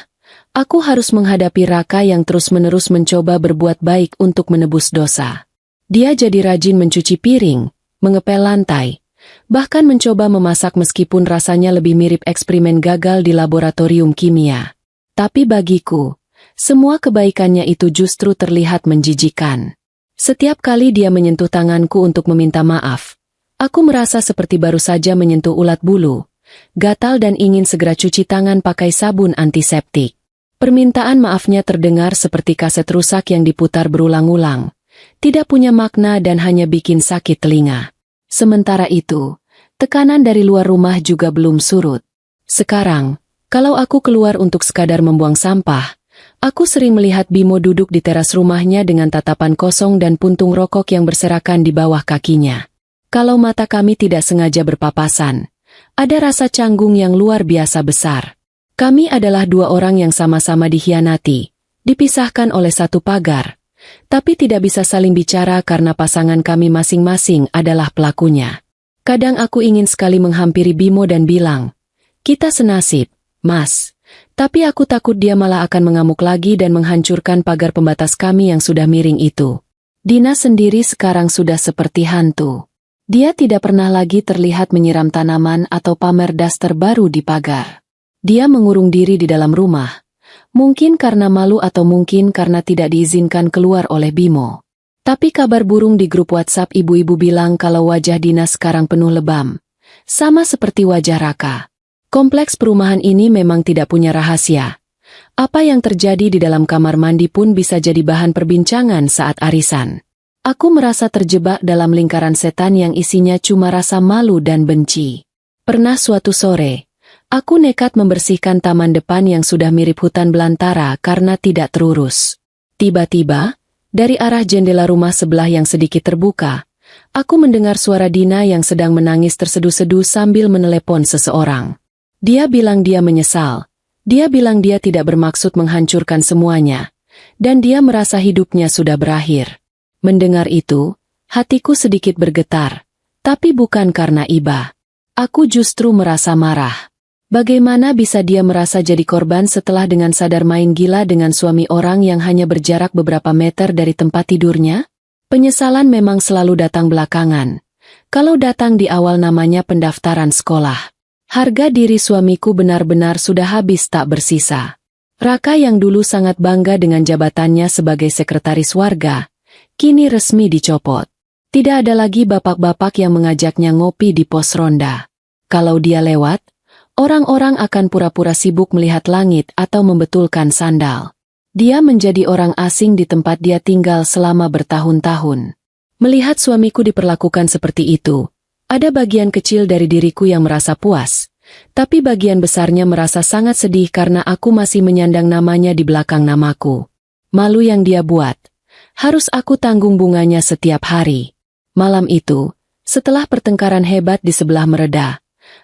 aku harus menghadapi Raka yang terus-menerus mencoba berbuat baik untuk menebus dosa. Dia jadi rajin mencuci piring, mengepel lantai, bahkan mencoba memasak meskipun rasanya lebih mirip eksperimen gagal di laboratorium kimia. Tapi bagiku, semua kebaikannya itu justru terlihat menjijikan. Setiap kali dia menyentuh tanganku untuk meminta maaf, aku merasa seperti baru saja menyentuh ulat bulu, gatal dan ingin segera cuci tangan pakai sabun antiseptik. Permintaan maafnya terdengar seperti kaset rusak yang diputar berulang-ulang, tidak punya makna dan hanya bikin sakit telinga. Sementara itu, tekanan dari luar rumah juga belum surut. Sekarang, kalau aku keluar untuk sekadar membuang sampah, aku sering melihat Bimo duduk di teras rumahnya dengan tatapan kosong dan puntung rokok yang berserakan di bawah kakinya. Kalau mata kami tidak sengaja berpapasan, ada rasa canggung yang luar biasa besar. Kami adalah dua orang yang sama-sama dikhianati, dipisahkan oleh satu pagar, tapi tidak bisa saling bicara karena pasangan kami masing-masing adalah pelakunya. Kadang aku ingin sekali menghampiri Bimo dan bilang, "Kita senasib, Mas." Tapi aku takut dia malah akan mengamuk lagi dan menghancurkan pagar pembatas kami yang sudah miring itu. Dina sendiri sekarang sudah seperti hantu. Dia tidak pernah lagi terlihat menyiram tanaman atau pamer daster baru di pagar. Dia mengurung diri di dalam rumah. Mungkin karena malu atau mungkin karena tidak diizinkan keluar oleh Bimo. Tapi kabar burung di grup WhatsApp ibu-ibu bilang kalau wajah Dina sekarang penuh lebam. Sama seperti wajah Raka. Kompleks perumahan ini memang tidak punya rahasia. Apa yang terjadi di dalam kamar mandi pun bisa jadi bahan perbincangan saat arisan. Aku merasa terjebak dalam lingkaran setan yang isinya cuma rasa malu dan benci. Pernah suatu sore, aku nekat membersihkan taman depan yang sudah mirip hutan belantara karena tidak terurus. Tiba-tiba, dari arah jendela rumah sebelah yang sedikit terbuka, aku mendengar suara Dina yang sedang menangis terseduh-seduh sambil menelepon seseorang. Dia bilang dia menyesal. Dia bilang dia tidak bermaksud menghancurkan semuanya. Dan dia merasa hidupnya sudah berakhir. Mendengar itu, hatiku sedikit bergetar. Tapi bukan karena iba. Aku justru merasa marah. Bagaimana bisa dia merasa jadi korban setelah dengan sadar main gila dengan suami orang yang hanya berjarak beberapa meter dari tempat tidurnya? Penyesalan memang selalu datang belakangan. Kalau datang di awal namanya pendaftaran sekolah. Harga diri suamiku benar-benar sudah habis tak bersisa. Raka yang dulu sangat bangga dengan jabatannya sebagai sekretaris warga, kini resmi dicopot. Tidak ada lagi bapak-bapak yang mengajaknya ngopi di pos ronda. Kalau dia lewat, orang-orang akan pura-pura sibuk melihat langit atau membetulkan sandal. Dia menjadi orang asing di tempat dia tinggal selama bertahun-tahun. Melihat suamiku diperlakukan seperti itu, ada bagian kecil dari diriku yang merasa puas, tapi bagian besarnya merasa sangat sedih karena aku masih menyandang namanya di belakang namaku. Malu yang dia buat, harus aku tanggung bunganya setiap hari. Malam itu, setelah pertengkaran hebat di sebelah mereda,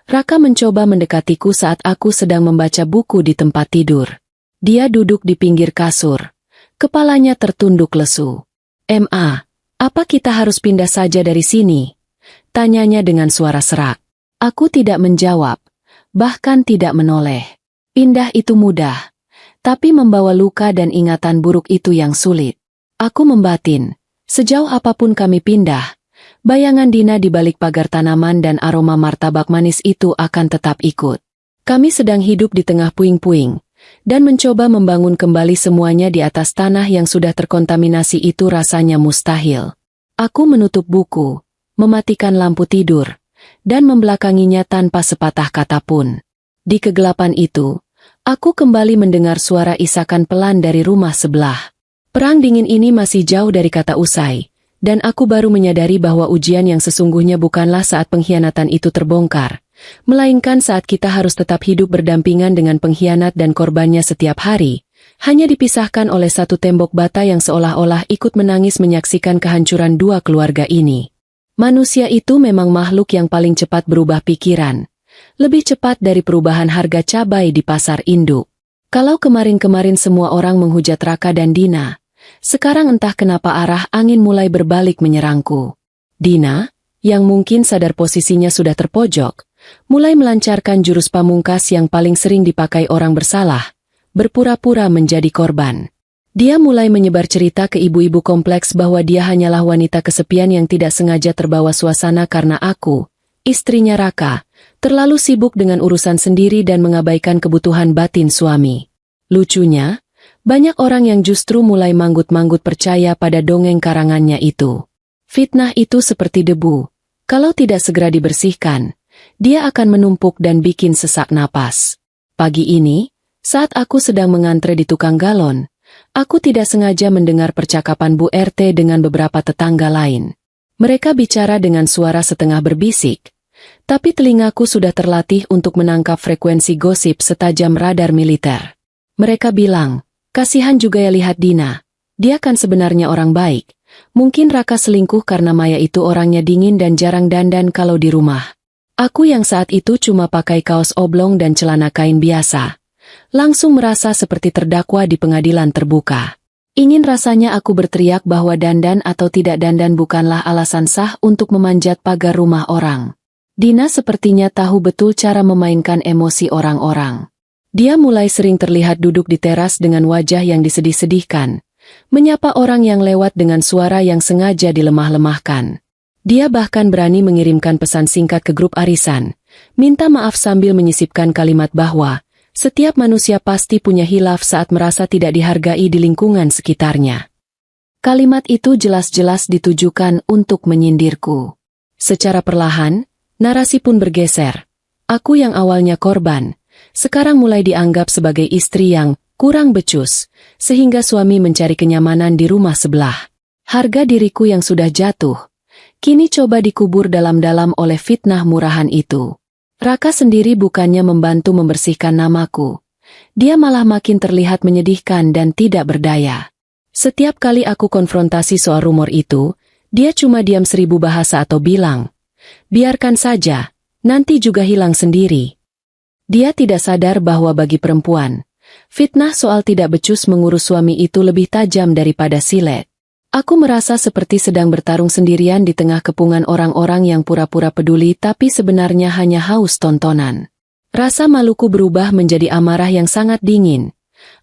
Raka mencoba mendekatiku saat aku sedang membaca buku di tempat tidur. Dia duduk di pinggir kasur. Kepalanya tertunduk lesu. "Ma, apa kita harus pindah saja dari sini?" Tanyanya dengan suara serak. Aku tidak menjawab, bahkan tidak menoleh. Pindah itu mudah, tapi membawa luka dan ingatan buruk itu yang sulit. Aku membatin, sejauh apapun kami pindah, bayangan Dina di balik pagar tanaman dan aroma martabak manis itu akan tetap ikut. Kami sedang hidup di tengah puing-puing, dan mencoba membangun kembali semuanya di atas tanah yang sudah terkontaminasi itu rasanya mustahil. Aku menutup buku, mematikan lampu tidur, dan membelakanginya tanpa sepatah kata pun. Di kegelapan itu, aku kembali mendengar suara isakan pelan dari rumah sebelah. Perang dingin ini masih jauh dari kata usai, dan aku baru menyadari bahwa ujian yang sesungguhnya bukanlah saat pengkhianatan itu terbongkar, melainkan saat kita harus tetap hidup berdampingan dengan pengkhianat dan korbannya setiap hari, hanya dipisahkan oleh satu tembok bata yang seolah-olah ikut menangis menyaksikan kehancuran dua keluarga ini. Manusia itu memang makhluk yang paling cepat berubah pikiran. Lebih cepat dari perubahan harga cabai di pasar induk. Kalau kemarin-kemarin semua orang menghujat Raka dan Dina, sekarang entah kenapa arah angin mulai berbalik menyerangku. Dina, yang mungkin sadar posisinya sudah terpojok, mulai melancarkan jurus pamungkas yang paling sering dipakai orang bersalah, berpura-pura menjadi korban. Dia mulai menyebar cerita ke ibu-ibu kompleks bahwa dia hanyalah wanita kesepian yang tidak sengaja terbawa suasana karena aku, istrinya Raka, terlalu sibuk dengan urusan sendiri dan mengabaikan kebutuhan batin suami. Lucunya, banyak orang yang justru mulai manggut-manggut percaya pada dongeng karangannya itu. Fitnah itu seperti debu, kalau tidak segera dibersihkan, dia akan menumpuk dan bikin sesak napas. Pagi ini, saat aku sedang mengantre di tukang galon, aku tidak sengaja mendengar percakapan Bu RT dengan beberapa tetangga lain. Mereka bicara dengan suara setengah berbisik, tapi telingaku sudah terlatih untuk menangkap frekuensi gosip setajam radar militer. Mereka bilang, kasihan juga ya lihat Dina. Dia kan sebenarnya orang baik. Mungkin Raka selingkuh karena Maya itu orangnya dingin dan jarang dandan kalau di rumah. Aku yang saat itu cuma pakai kaos oblong dan celana kain biasa, langsung merasa seperti terdakwa di pengadilan terbuka. Ingin rasanya aku berteriak bahwa dandan atau tidak dandan bukanlah alasan sah untuk memanjat pagar rumah orang. Dina sepertinya tahu betul cara memainkan emosi orang-orang. Dia mulai sering terlihat duduk di teras dengan wajah yang disedih-sedihkan, menyapa orang yang lewat dengan suara yang sengaja dilemah-lemahkan. Dia bahkan berani mengirimkan pesan singkat ke grup arisan, minta maaf sambil menyisipkan kalimat bahwa setiap manusia pasti punya hilaf saat merasa tidak dihargai di lingkungan sekitarnya. Kalimat itu jelas-jelas ditujukan untuk menyindirku. Secara perlahan, narasi pun bergeser. Aku yang awalnya korban, sekarang mulai dianggap sebagai istri yang kurang becus, sehingga suami mencari kenyamanan di rumah sebelah. Harga diriku yang sudah jatuh, kini coba dikubur dalam-dalam oleh fitnah murahan itu. Raka sendiri bukannya membantu membersihkan namaku. Dia malah makin terlihat menyedihkan dan tidak berdaya. Setiap kali aku konfrontasi soal rumor itu, dia cuma diam 1000 bahasa atau bilang, biarkan saja, nanti juga hilang sendiri. Dia tidak sadar bahwa bagi perempuan, fitnah soal tidak becus mengurus suami itu lebih tajam daripada silet. Aku merasa seperti sedang bertarung sendirian di tengah kepungan orang-orang yang pura-pura peduli tapi sebenarnya hanya haus tontonan. Rasa maluku berubah menjadi amarah yang sangat dingin.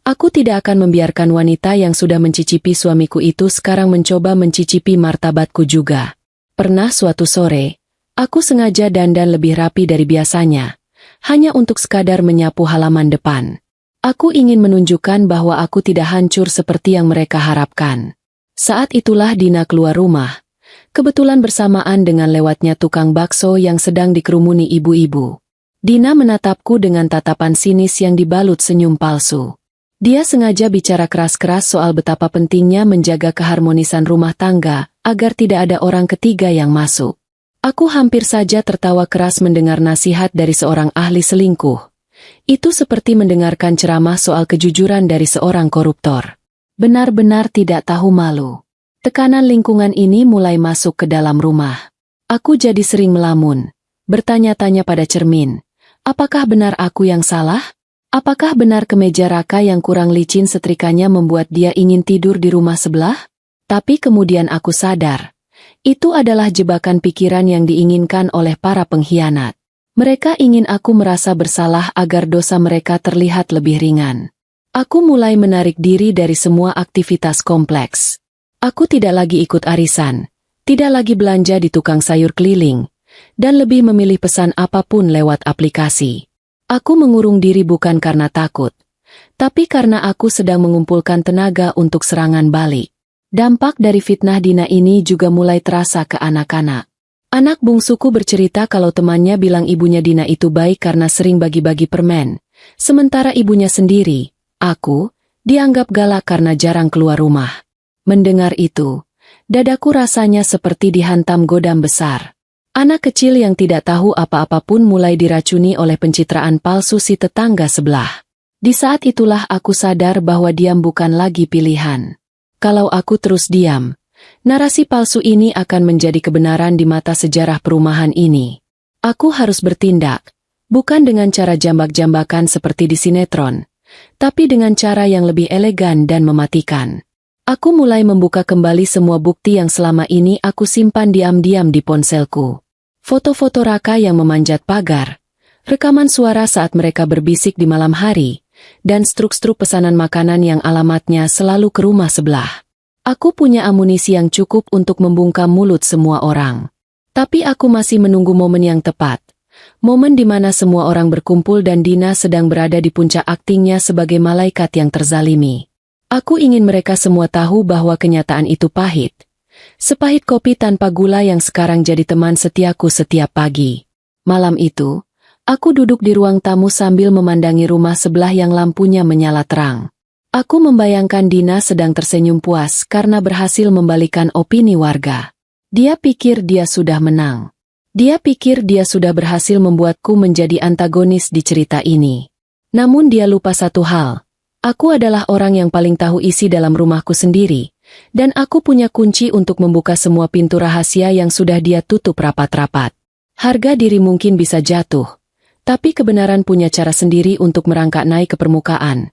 Aku tidak akan membiarkan wanita yang sudah mencicipi suamiku itu sekarang mencoba mencicipi martabatku juga. Pernah suatu sore, aku sengaja dandan lebih rapi dari biasanya, hanya untuk sekadar menyapu halaman depan. Aku ingin menunjukkan bahwa aku tidak hancur seperti yang mereka harapkan. Saat itulah Dina keluar rumah, kebetulan bersamaan dengan lewatnya tukang bakso yang sedang dikerumuni ibu-ibu. Dina menatapku dengan tatapan sinis yang dibalut senyum palsu. Dia sengaja bicara keras-keras soal betapa pentingnya menjaga keharmonisan rumah tangga, agar tidak ada orang ketiga yang masuk. Aku hampir saja tertawa keras mendengar nasihat dari seorang ahli selingkuh. Itu seperti mendengarkan ceramah soal kejujuran dari seorang koruptor. Benar-benar tidak tahu malu. Tekanan lingkungan ini mulai masuk ke dalam rumah. Aku jadi sering melamun, bertanya-tanya pada cermin, apakah benar aku yang salah? Apakah benar kemeja Raka yang kurang licin setrikanya membuat dia ingin tidur di rumah sebelah? Tapi kemudian aku sadar, itu adalah jebakan pikiran yang diinginkan oleh para pengkhianat. Mereka ingin aku merasa bersalah agar dosa mereka terlihat lebih ringan. Aku mulai menarik diri dari semua aktivitas kompleks. Aku tidak lagi ikut arisan, tidak lagi belanja di tukang sayur keliling, dan lebih memilih pesan apapun lewat aplikasi. Aku mengurung diri bukan karena takut, tapi karena aku sedang mengumpulkan tenaga untuk serangan balik. Dampak dari fitnah Dina ini juga mulai terasa ke anak-anak. Anak bungsuku bercerita kalau temannya bilang ibunya Dina itu baik karena sering bagi-bagi permen, sementara ibunya sendiri, aku, dianggap galak karena jarang keluar rumah. Mendengar itu, dadaku rasanya seperti dihantam godam besar. Anak kecil yang tidak tahu apa-apa pun mulai diracuni oleh pencitraan palsu si tetangga sebelah. Di saat itulah aku sadar bahwa diam bukan lagi pilihan. Kalau aku terus diam, narasi palsu ini akan menjadi kebenaran di mata sejarah perumahan ini. Aku harus bertindak, bukan dengan cara jambak-jambakan seperti di sinetron, tapi dengan cara yang lebih elegan dan mematikan. Aku mulai membuka kembali semua bukti yang selama ini aku simpan diam-diam di ponselku. Foto-foto Raka yang memanjat pagar, rekaman suara saat mereka berbisik di malam hari, dan struk-struk pesanan makanan yang alamatnya selalu ke rumah sebelah. Aku punya amunisi yang cukup untuk membungkam mulut semua orang. Tapi aku masih menunggu momen yang tepat. Momen di mana semua orang berkumpul dan Dina sedang berada di puncak aktingnya sebagai malaikat yang terzalimi. Aku ingin mereka semua tahu bahwa kenyataan itu pahit. Sepahit kopi tanpa gula yang sekarang jadi teman setiaku setiap pagi. Malam itu, aku duduk di ruang tamu sambil memandangi rumah sebelah yang lampunya menyala terang. Aku membayangkan Dina sedang tersenyum puas karena berhasil membalikan opini warga. Dia pikir dia sudah menang. Dia pikir dia sudah berhasil membuatku menjadi antagonis di cerita ini. Namun dia lupa satu hal. Aku adalah orang yang paling tahu isi dalam rumahku sendiri, dan aku punya kunci untuk membuka semua pintu rahasia yang sudah dia tutup rapat-rapat. Harga diri mungkin bisa jatuh, tapi kebenaran punya cara sendiri untuk merangkak naik ke permukaan.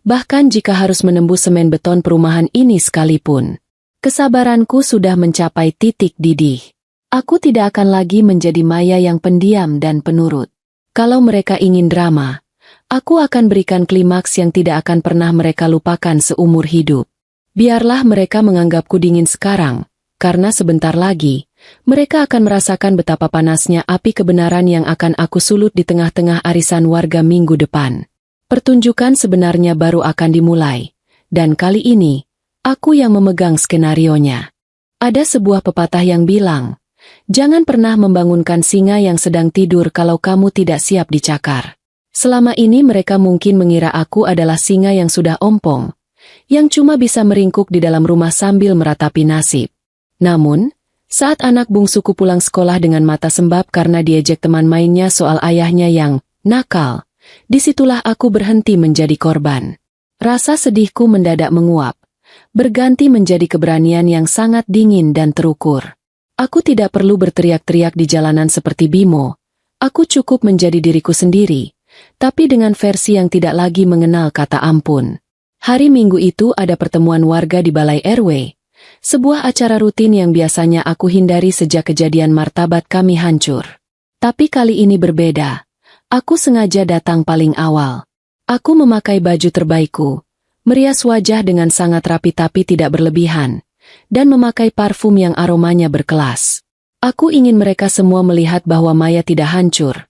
Bahkan jika harus menembus semen beton perumahan ini sekalipun. Kesabaranku sudah mencapai titik didih. Aku tidak akan lagi menjadi Maya yang pendiam dan penurut. Kalau mereka ingin drama, aku akan berikan klimaks yang tidak akan pernah mereka lupakan seumur hidup. Biarlah mereka menganggapku dingin sekarang, karena sebentar lagi, mereka akan merasakan betapa panasnya api kebenaran yang akan aku sulut di tengah-tengah arisan warga minggu depan. Pertunjukan sebenarnya baru akan dimulai, dan kali ini, aku yang memegang skenarionya. Ada sebuah pepatah yang bilang, jangan pernah membangunkan singa yang sedang tidur kalau kamu tidak siap dicakar. Selama ini mereka mungkin mengira aku adalah singa yang sudah ompong, yang cuma bisa meringkuk di dalam rumah sambil meratapi nasib. Namun, saat anak bungsuku pulang sekolah dengan mata sembab karena diejek teman mainnya soal ayahnya yang nakal, disitulah aku berhenti menjadi korban. Rasa sedihku mendadak menguap, berganti menjadi keberanian yang sangat dingin dan terukur. Aku tidak perlu berteriak-teriak di jalanan seperti Bimo. Aku cukup menjadi diriku sendiri, tapi dengan versi yang tidak lagi mengenal kata ampun. Hari Minggu itu ada pertemuan warga di Balai RW, sebuah acara rutin yang biasanya aku hindari sejak kejadian martabat kami hancur. Tapi kali ini berbeda. Aku sengaja datang paling awal. Aku memakai baju terbaikku, merias wajah dengan sangat rapi tapi tidak berlebihan, dan memakai parfum yang aromanya berkelas. Aku ingin mereka semua melihat bahwa Maya tidak hancur.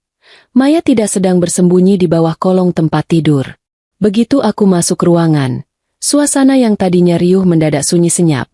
Maya tidak sedang bersembunyi di bawah kolong tempat tidur. Begitu aku masuk ruangan, suasana yang tadinya riuh mendadak sunyi senyap,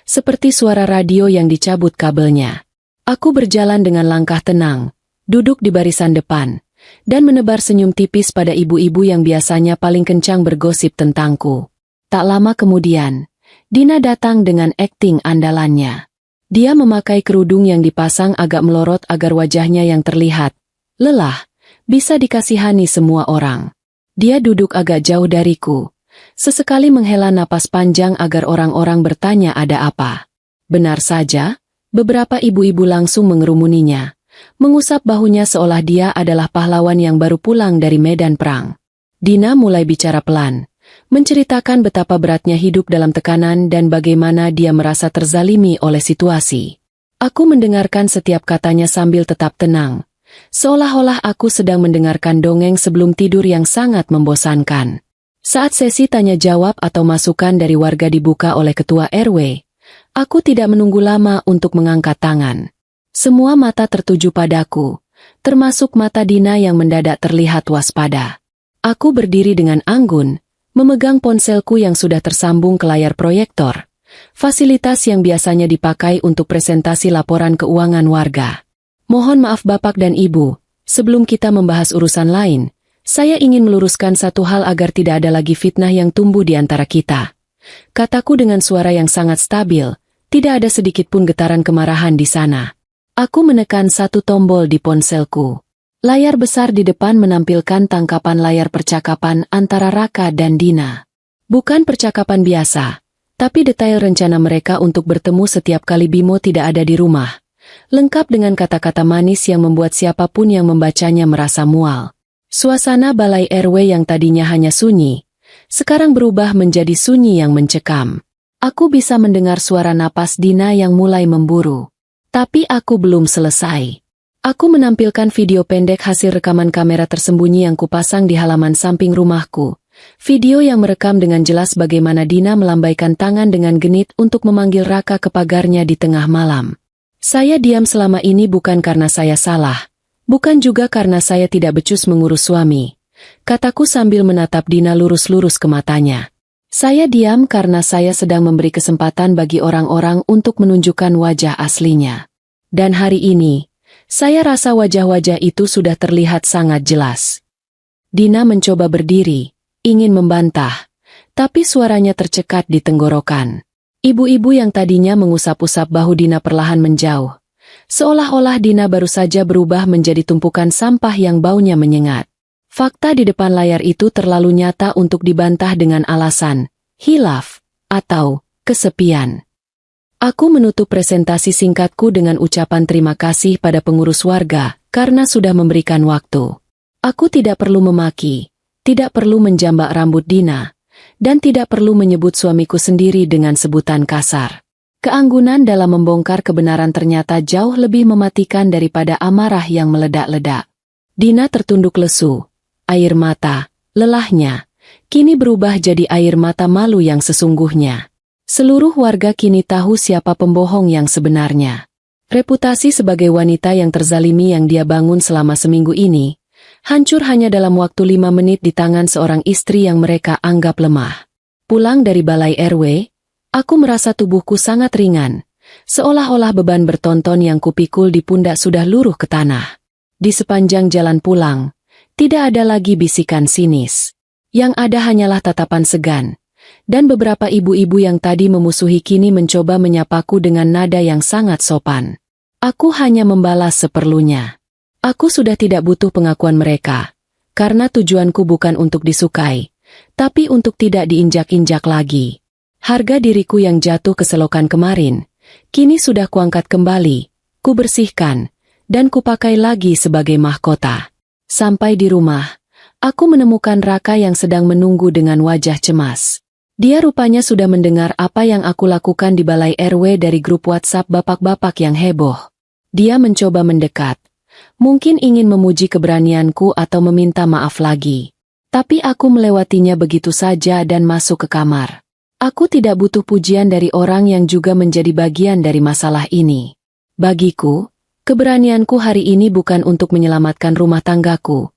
seperti suara radio yang dicabut kabelnya. Aku berjalan dengan langkah tenang, duduk di barisan depan, dan menebar senyum tipis pada ibu-ibu yang biasanya paling kencang bergosip tentangku. Tak lama kemudian, Dina datang dengan akting andalannya. Dia memakai kerudung yang dipasang agak melorot agar wajahnya yang terlihat lelah bisa dikasihani semua orang. Dia duduk agak jauh dariku, sesekali menghela napas panjang agar orang-orang bertanya ada apa. Benar saja, beberapa ibu-ibu langsung mengerumuninya, mengusap bahunya seolah dia adalah pahlawan yang baru pulang dari medan perang. Dina mulai bicara pelan, menceritakan betapa beratnya hidup dalam tekanan dan bagaimana dia merasa terzalimi oleh situasi. Aku mendengarkan setiap katanya sambil tetap tenang, seolah-olah aku sedang mendengarkan dongeng sebelum tidur yang sangat membosankan. Saat sesi tanya-jawab atau masukan dari warga dibuka oleh ketua RW, aku tidak menunggu lama untuk mengangkat tangan. Semua mata tertuju padaku, termasuk mata Dina yang mendadak terlihat waspada. Aku berdiri dengan anggun, memegang ponselku yang sudah tersambung ke layar proyektor, fasilitas yang biasanya dipakai untuk presentasi laporan keuangan warga. Mohon maaf Bapak dan Ibu, sebelum kita membahas urusan lain, saya ingin meluruskan satu hal agar tidak ada lagi fitnah yang tumbuh di antara kita. Kataku dengan suara yang sangat stabil, tidak ada sedikit pun getaran kemarahan di sana. Aku menekan satu tombol di ponselku. Layar besar di depan menampilkan tangkapan layar percakapan antara Raka dan Dina. Bukan percakapan biasa, tapi detail rencana mereka untuk bertemu setiap kali Bimo tidak ada di rumah. Lengkap dengan kata-kata manis yang membuat siapapun yang membacanya merasa mual. Suasana Balai RW yang tadinya hanya sunyi, sekarang berubah menjadi sunyi yang mencekam. Aku bisa mendengar suara napas Dina yang mulai memburu. Tapi aku belum selesai. Aku menampilkan video pendek hasil rekaman kamera tersembunyi yang kupasang di halaman samping rumahku. Video yang merekam dengan jelas bagaimana Dina melambaikan tangan dengan genit untuk memanggil Raka ke pagarnya di tengah malam. Saya diam selama ini bukan karena saya salah, bukan juga karena saya tidak becus mengurus suami. Kataku sambil menatap Dina lurus-lurus ke matanya. Saya diam karena saya sedang memberi kesempatan bagi orang-orang untuk menunjukkan wajah aslinya. Dan hari ini, saya rasa wajah-wajah itu sudah terlihat sangat jelas. Dina mencoba berdiri, ingin membantah, tapi suaranya tercekat di tenggorokan. Ibu-ibu yang tadinya mengusap-usap bahu Dina perlahan menjauh. Seolah-olah Dina baru saja berubah menjadi tumpukan sampah yang baunya menyengat. Fakta di depan layar itu terlalu nyata untuk dibantah dengan alasan hilaf atau kesepian. Aku menutup presentasi singkatku dengan ucapan terima kasih pada pengurus warga karena sudah memberikan waktu. Aku tidak perlu memaki, tidak perlu menjambak rambut Dina, dan tidak perlu menyebut suamiku sendiri dengan sebutan kasar. Keanggunan dalam membongkar kebenaran ternyata jauh lebih mematikan daripada amarah yang meledak-ledak. Dina tertunduk lesu. Air mata, lelahnya, kini berubah jadi air mata malu yang sesungguhnya. Seluruh warga kini tahu siapa pembohong yang sebenarnya. Reputasi sebagai wanita yang terzalimi yang dia bangun selama seminggu ini, hancur hanya dalam waktu 5 menit di tangan seorang istri yang mereka anggap lemah. Pulang dari balai RW, aku merasa tubuhku sangat ringan, seolah-olah beban bertonton yang kupikul di pundak sudah luruh ke tanah. Di sepanjang jalan pulang, tidak ada lagi bisikan sinis. Yang ada hanyalah tatapan segan, dan beberapa ibu-ibu yang tadi memusuhi kini mencoba menyapaku dengan nada yang sangat sopan. Aku hanya membalas seperlunya. Aku sudah tidak butuh pengakuan mereka, karena tujuanku bukan untuk disukai, tapi untuk tidak diinjak-injak lagi. Harga diriku yang jatuh ke selokan kemarin, kini sudah kuangkat kembali, kubersihkan, dan kupakai lagi sebagai mahkota. Sampai di rumah, aku menemukan Raka yang sedang menunggu dengan wajah cemas. Dia rupanya sudah mendengar apa yang aku lakukan di balai RW dari grup WhatsApp bapak-bapak yang heboh. Dia mencoba mendekat. Mungkin ingin memuji keberanianku atau meminta maaf lagi. Tapi aku melewatinya begitu saja dan masuk ke kamar. Aku tidak butuh pujian dari orang yang juga menjadi bagian dari masalah ini. Bagiku, keberanianku hari ini bukan untuk menyelamatkan rumah tanggaku,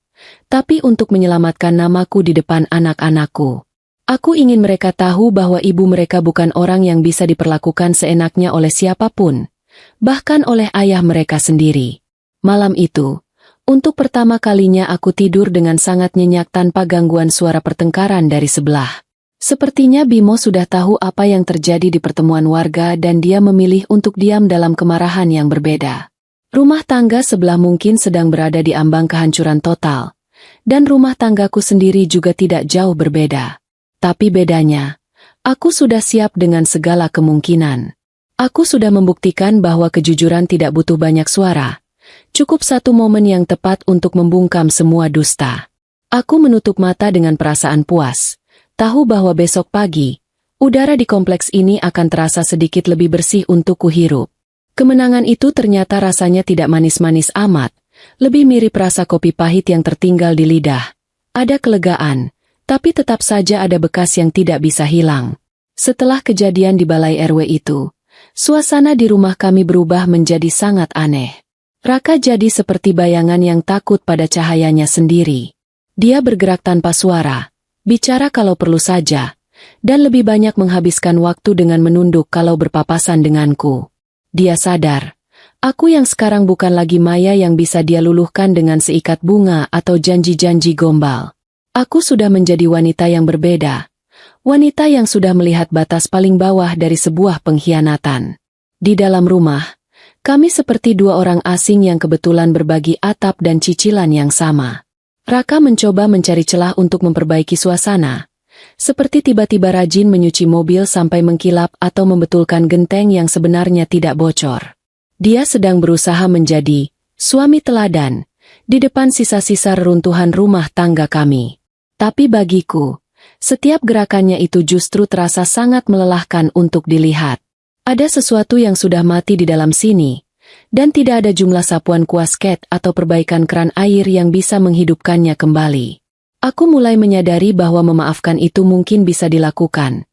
tapi untuk menyelamatkan namaku di depan anak-anakku. Aku ingin mereka tahu bahwa ibu mereka bukan orang yang bisa diperlakukan seenaknya oleh siapapun, bahkan oleh ayah mereka sendiri. Malam itu, untuk pertama kalinya aku tidur dengan sangat nyenyak tanpa gangguan suara pertengkaran dari sebelah. Sepertinya Bimo sudah tahu apa yang terjadi di pertemuan warga dan dia memilih untuk diam dalam kemarahan yang berbeda. Rumah tangga sebelah mungkin sedang berada di ambang kehancuran total, dan rumah tanggaku sendiri juga tidak jauh berbeda. Tapi bedanya, aku sudah siap dengan segala kemungkinan. Aku sudah membuktikan bahwa kejujuran tidak butuh banyak suara. Cukup satu momen yang tepat untuk membungkam semua dusta. Aku menutup mata dengan perasaan puas, tahu bahwa besok pagi, udara di kompleks ini akan terasa sedikit lebih bersih untuk kuhirup. Kemenangan itu ternyata rasanya tidak manis-manis amat, lebih mirip rasa kopi pahit yang tertinggal di lidah. Ada kelegaan, tapi tetap saja ada bekas yang tidak bisa hilang. Setelah kejadian di balai RW itu, suasana di rumah kami berubah menjadi sangat aneh. Raka jadi seperti bayangan yang takut pada cahayanya sendiri. Dia bergerak tanpa suara, bicara kalau perlu saja, dan lebih banyak menghabiskan waktu dengan menunduk kalau berpapasan denganku. Dia sadar, aku yang sekarang bukan lagi Maya yang bisa dia luluhkan dengan seikat bunga atau janji-janji gombal. Aku sudah menjadi wanita yang berbeda, wanita yang sudah melihat batas paling bawah dari sebuah pengkhianatan. Di dalam rumah, kami seperti dua orang asing yang kebetulan berbagi atap dan cicilan yang sama. Raka mencoba mencari celah untuk memperbaiki suasana, seperti tiba-tiba rajin menyuci mobil sampai mengkilap atau membetulkan genteng yang sebenarnya tidak bocor. Dia sedang berusaha menjadi suami teladan di depan sisa-sisa reruntuhan rumah tangga kami. Tapi bagiku, setiap gerakannya itu justru terasa sangat melelahkan untuk dilihat. Ada sesuatu yang sudah mati di dalam sini, dan tidak ada jumlah sapuan kuasket atau perbaikan keran air yang bisa menghidupkannya kembali. Aku mulai menyadari bahwa memaafkan itu mungkin bisa dilakukan,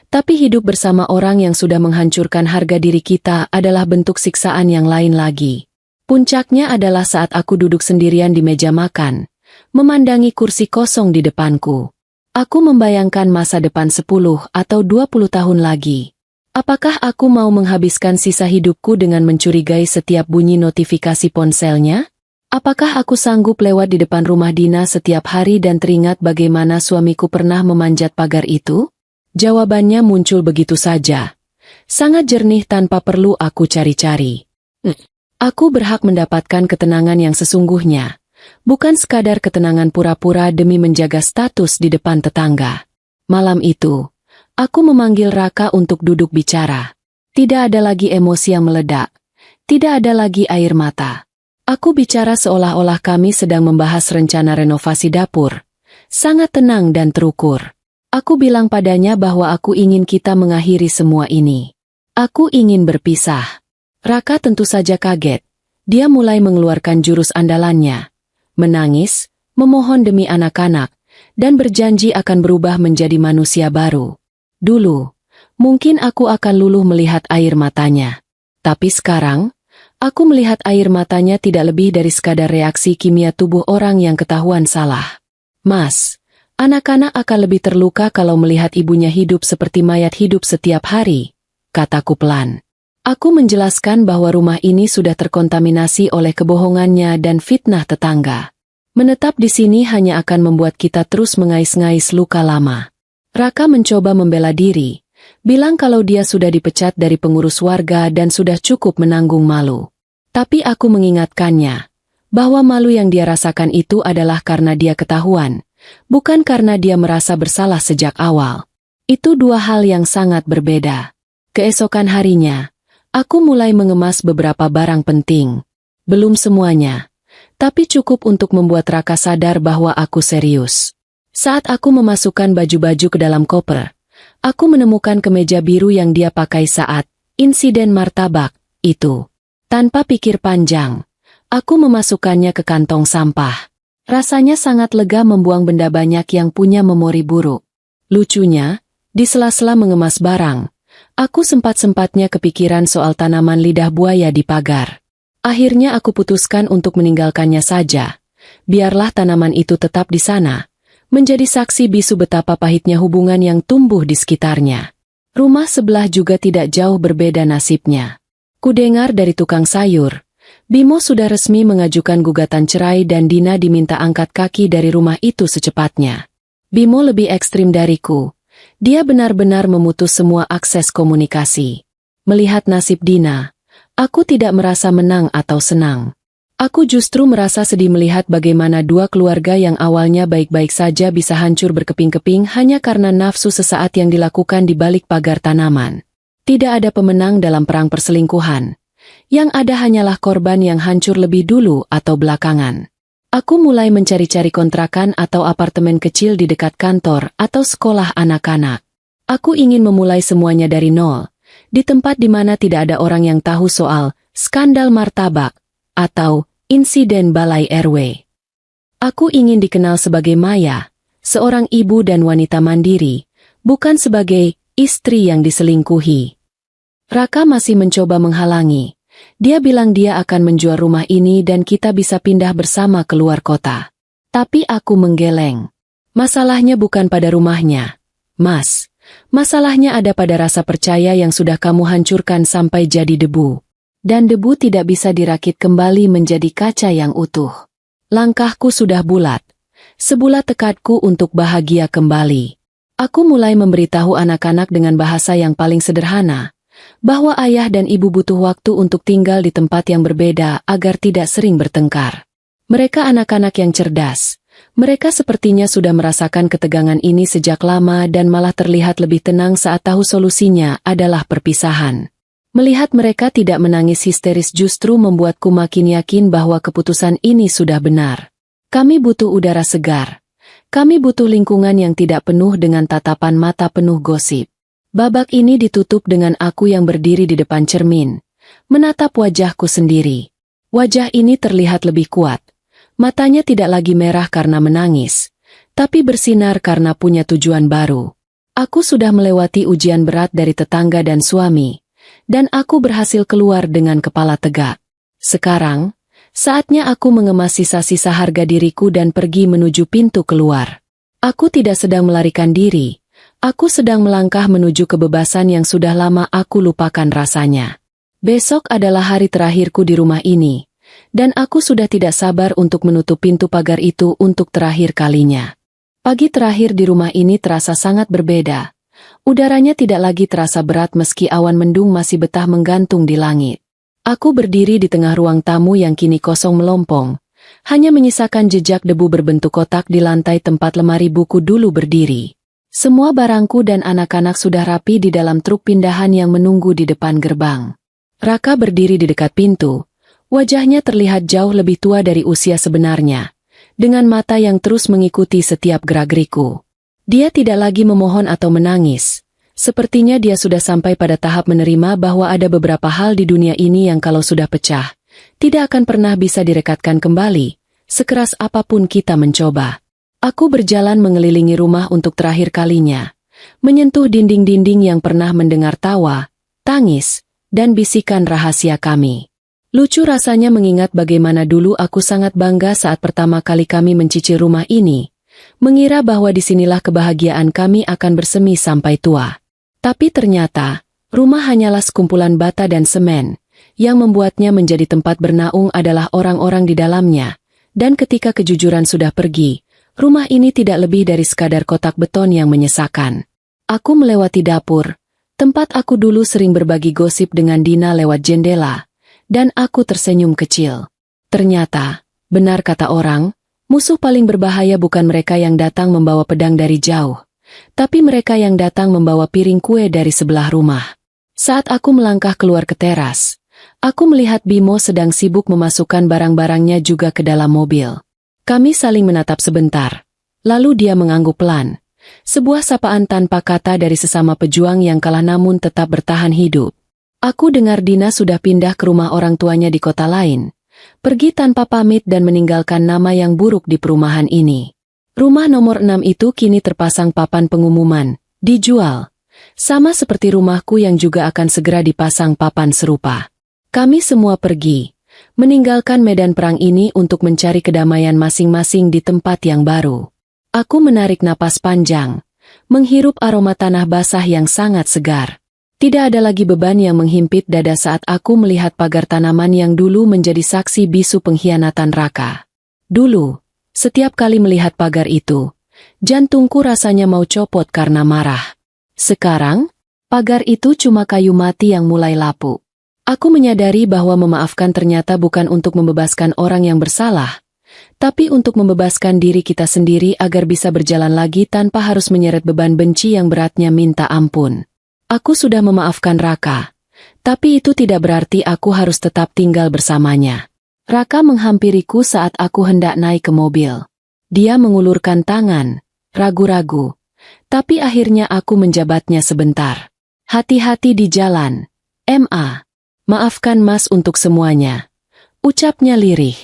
tapi hidup bersama orang yang sudah menghancurkan harga diri kita adalah bentuk siksaan yang lain lagi. Puncaknya adalah saat aku duduk sendirian di meja makan, memandangi kursi kosong di depanku. Aku membayangkan masa depan 10 atau 20 tahun lagi. Apakah aku mau menghabiskan sisa hidupku dengan mencurigai setiap bunyi notifikasi ponselnya? Apakah aku sanggup lewat di depan rumah Dina setiap hari dan teringat bagaimana suamiku pernah memanjat pagar itu? Jawabannya muncul begitu saja. sangat jernih tanpa perlu aku cari-cari. Aku berhak mendapatkan ketenangan yang sesungguhnya, bukan sekadar ketenangan pura-pura demi menjaga status di depan tetangga. Malam itu, aku memanggil Raka untuk duduk bicara. Tidak ada lagi emosi yang meledak. Tidak ada lagi air mata. Aku bicara seolah-olah kami sedang membahas rencana renovasi dapur. Sangat tenang dan terukur. Aku bilang padanya bahwa aku ingin kita mengakhiri semua ini. Aku ingin berpisah. Raka tentu saja kaget. Dia mulai mengeluarkan jurus andalannya. Menangis, memohon demi anak-anak, dan berjanji akan berubah menjadi manusia baru. Dulu, mungkin aku akan luluh melihat air matanya. Tapi sekarang, aku melihat air matanya tidak lebih dari sekadar reaksi kimia tubuh orang yang ketahuan salah. Mas, anak-anak akan lebih terluka kalau melihat ibunya hidup seperti mayat hidup setiap hari, kataku pelan. Aku menjelaskan bahwa rumah ini sudah terkontaminasi oleh kebohongannya dan fitnah tetangga. Menetap di sini hanya akan membuat kita terus mengais-ngais luka lama. Raka mencoba membela diri, bilang kalau dia sudah dipecat dari pengurus warga dan sudah cukup menanggung malu. Tapi aku mengingatkannya, bahwa malu yang dia rasakan itu adalah karena dia ketahuan, bukan karena dia merasa bersalah sejak awal. Itu dua hal yang sangat berbeda. Keesokan harinya, aku mulai mengemas beberapa barang penting. Belum semuanya, tapi cukup untuk membuat Raka sadar bahwa aku serius. Saat aku memasukkan baju-baju ke dalam koper, aku menemukan kemeja biru yang dia pakai saat insiden martabak itu. Tanpa pikir panjang, aku memasukkannya ke kantong sampah. Rasanya sangat lega membuang benda banyak yang punya memori buruk. Lucunya, di sela-sela mengemas barang, aku sempat-sempatnya kepikiran soal tanaman lidah buaya di pagar. Akhirnya aku putuskan untuk meninggalkannya saja. Biarlah tanaman itu tetap di sana, menjadi saksi bisu betapa pahitnya hubungan yang tumbuh di sekitarnya. Rumah sebelah juga tidak jauh berbeda nasibnya. Kudengar dari tukang sayur, Bimo sudah resmi mengajukan gugatan cerai dan Dina diminta angkat kaki dari rumah itu secepatnya. Bimo lebih ekstrim dariku. Dia benar-benar memutus semua akses komunikasi. Melihat nasib Dina, aku tidak merasa menang atau senang. Aku justru merasa sedih melihat bagaimana dua keluarga yang awalnya baik-baik saja bisa hancur berkeping-keping hanya karena nafsu sesaat yang dilakukan di balik pagar tanaman. Tidak ada pemenang dalam perang perselingkuhan. Yang ada hanyalah korban yang hancur lebih dulu atau belakangan. Aku mulai mencari-cari kontrakan atau apartemen kecil di dekat kantor atau sekolah anak-anak. Aku ingin memulai semuanya dari nol, di tempat di mana tidak ada orang yang tahu soal skandal martabak atau insiden balai RW. Aku ingin dikenal sebagai Maya, seorang ibu dan wanita mandiri, bukan sebagai istri yang diselingkuhi. Raka masih mencoba menghalangi. Dia bilang dia akan menjual rumah ini dan kita bisa pindah bersama keluar kota. Tapi aku menggeleng. Masalahnya bukan pada rumahnya, Mas. Masalahnya ada pada rasa percaya yang sudah kamu hancurkan sampai jadi debu. Dan debu tidak bisa dirakit kembali menjadi kaca yang utuh. Langkahku sudah bulat. Sebulat tekadku untuk bahagia kembali. Aku mulai memberitahu anak-anak dengan bahasa yang paling sederhana, bahwa ayah dan ibu butuh waktu untuk tinggal di tempat yang berbeda agar tidak sering bertengkar. Mereka anak-anak yang cerdas. Mereka sepertinya sudah merasakan ketegangan ini sejak lama dan malah terlihat lebih tenang saat tahu solusinya adalah perpisahan. Melihat mereka tidak menangis histeris justru membuatku makin yakin bahwa keputusan ini sudah benar. Kami butuh udara segar. Kami butuh lingkungan yang tidak penuh dengan tatapan mata penuh gosip. Babak ini ditutup dengan aku yang berdiri di depan cermin, menatap wajahku sendiri. Wajah ini terlihat lebih kuat. Matanya tidak lagi merah karena menangis, tapi bersinar karena punya tujuan baru. Aku sudah melewati ujian berat dari tetangga dan suami, dan aku berhasil keluar dengan kepala tegak. Sekarang, saatnya aku mengemas sisa-sisa harga diriku dan pergi menuju pintu keluar. Aku tidak sedang melarikan diri. Aku sedang melangkah menuju kebebasan yang sudah lama aku lupakan rasanya. Besok adalah hari terakhirku di rumah ini, dan aku sudah tidak sabar untuk menutup pintu pagar itu untuk terakhir kalinya. Pagi terakhir di rumah ini terasa sangat berbeda. Udaranya tidak lagi terasa berat meski awan mendung masih betah menggantung di langit. Aku berdiri di tengah ruang tamu yang kini kosong melompong, hanya menyisakan jejak debu berbentuk kotak di lantai tempat lemari buku dulu berdiri. Semua barangku dan anak-anak sudah rapi di dalam truk pindahan yang menunggu di depan gerbang. Raka berdiri di dekat pintu, wajahnya terlihat jauh lebih tua dari usia sebenarnya, dengan mata yang terus mengikuti setiap gerak-geriku. Dia tidak lagi memohon atau menangis. Sepertinya dia sudah sampai pada tahap menerima bahwa ada beberapa hal di dunia ini yang kalau sudah pecah, tidak akan pernah bisa direkatkan kembali, sekeras apapun kita mencoba. Aku berjalan mengelilingi rumah untuk terakhir kalinya, menyentuh dinding-dinding yang pernah mendengar tawa, tangis, dan bisikan rahasia kami. Lucu rasanya mengingat bagaimana dulu aku sangat bangga saat pertama kali kami mencicil rumah ini, mengira bahwa disinilah kebahagiaan kami akan bersemi sampai tua. Tapi ternyata, rumah hanyalah sekumpulan bata dan semen, yang membuatnya menjadi tempat bernaung adalah orang-orang di dalamnya, dan ketika kejujuran sudah pergi, rumah ini tidak lebih dari sekadar kotak beton yang menyesakan. Aku melewati dapur, tempat aku dulu sering berbagi gosip dengan Dina lewat jendela, dan aku tersenyum kecil. Ternyata, benar kata orang, musuh paling berbahaya bukan mereka yang datang membawa pedang dari jauh, tapi mereka yang datang membawa piring kue dari sebelah rumah. Saat aku melangkah keluar ke teras, aku melihat Bimo sedang sibuk memasukkan barang-barangnya juga ke dalam mobil. Kami saling menatap sebentar, lalu dia mengangguk pelan. Sebuah sapaan tanpa kata dari sesama pejuang yang kalah namun tetap bertahan hidup. Aku dengar Dina sudah pindah ke rumah orang tuanya di kota lain, pergi tanpa pamit dan meninggalkan nama yang buruk di perumahan ini. Rumah nomor 6 itu kini terpasang papan pengumuman, dijual. Sama seperti rumahku yang juga akan segera dipasang papan serupa. Kami semua pergi, meninggalkan medan perang ini untuk mencari kedamaian masing-masing di tempat yang baru. Aku menarik napas panjang, menghirup aroma tanah basah yang sangat segar. Tidak ada lagi beban yang menghimpit dada saat aku melihat pagar tanaman yang dulu menjadi saksi bisu pengkhianatan Raka. Dulu, setiap kali melihat pagar itu, jantungku rasanya mau copot karena marah. Sekarang, pagar itu cuma kayu mati yang mulai lapuk. Aku menyadari bahwa memaafkan ternyata bukan untuk membebaskan orang yang bersalah, tapi untuk membebaskan diri kita sendiri agar bisa berjalan lagi tanpa harus menyeret beban benci yang beratnya minta ampun. Aku sudah memaafkan Raka, tapi itu tidak berarti aku harus tetap tinggal bersamanya. Raka menghampiriku saat aku hendak naik ke mobil. Dia mengulurkan tangan, ragu-ragu, tapi akhirnya aku menjabatnya sebentar. Hati-hati di jalan, Ma. Maafkan Mas untuk semuanya, ucapnya lirih.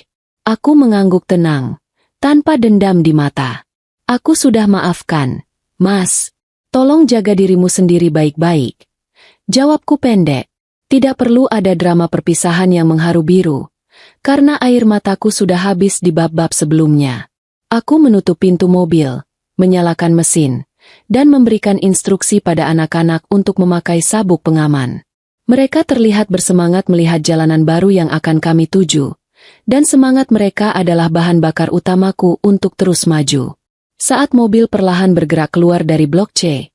Aku mengangguk tenang, tanpa dendam di mata. Aku sudah maafkan, Mas. Tolong jaga dirimu sendiri baik-baik. Jawabku pendek. Tidak perlu ada drama perpisahan yang mengharu biru, karena air mataku sudah habis di bab-bab sebelumnya. Aku menutup pintu mobil, menyalakan mesin, dan memberikan instruksi pada anak-anak untuk memakai sabuk pengaman. Mereka terlihat bersemangat melihat jalanan baru yang akan kami tuju, dan semangat mereka adalah bahan bakar utamaku untuk terus maju. Saat mobil perlahan bergerak keluar dari blok C,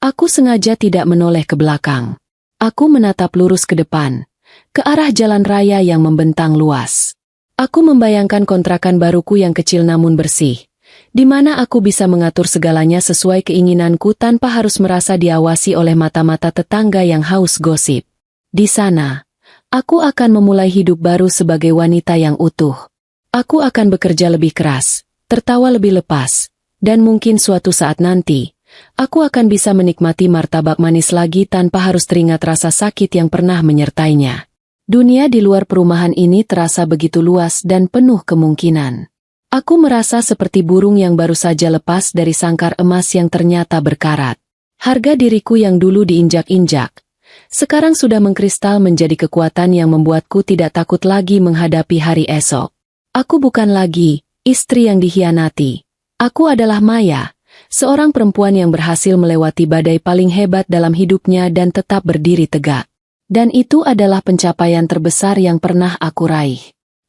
aku sengaja tidak menoleh ke belakang. Aku menatap lurus ke depan, ke arah jalan raya yang membentang luas. Aku membayangkan kontrakan baruku yang kecil namun bersih, di mana aku bisa mengatur segalanya sesuai keinginanku tanpa harus merasa diawasi oleh mata-mata tetangga yang haus gosip. Di sana, aku akan memulai hidup baru sebagai wanita yang utuh. Aku akan bekerja lebih keras, tertawa lebih lepas, dan mungkin suatu saat nanti, aku akan bisa menikmati martabak manis lagi tanpa harus teringat rasa sakit yang pernah menyertainya. Dunia di luar perumahan ini terasa begitu luas dan penuh kemungkinan. Aku merasa seperti burung yang baru saja lepas dari sangkar emas yang ternyata berkarat. Harga diriku yang dulu diinjak-injak, sekarang sudah mengkristal menjadi kekuatan yang membuatku tidak takut lagi menghadapi hari esok. Aku bukan lagi istri yang dikhianati. Aku adalah Maya, seorang perempuan yang berhasil melewati badai paling hebat dalam hidupnya dan tetap berdiri tegak. Dan itu adalah pencapaian terbesar yang pernah aku raih.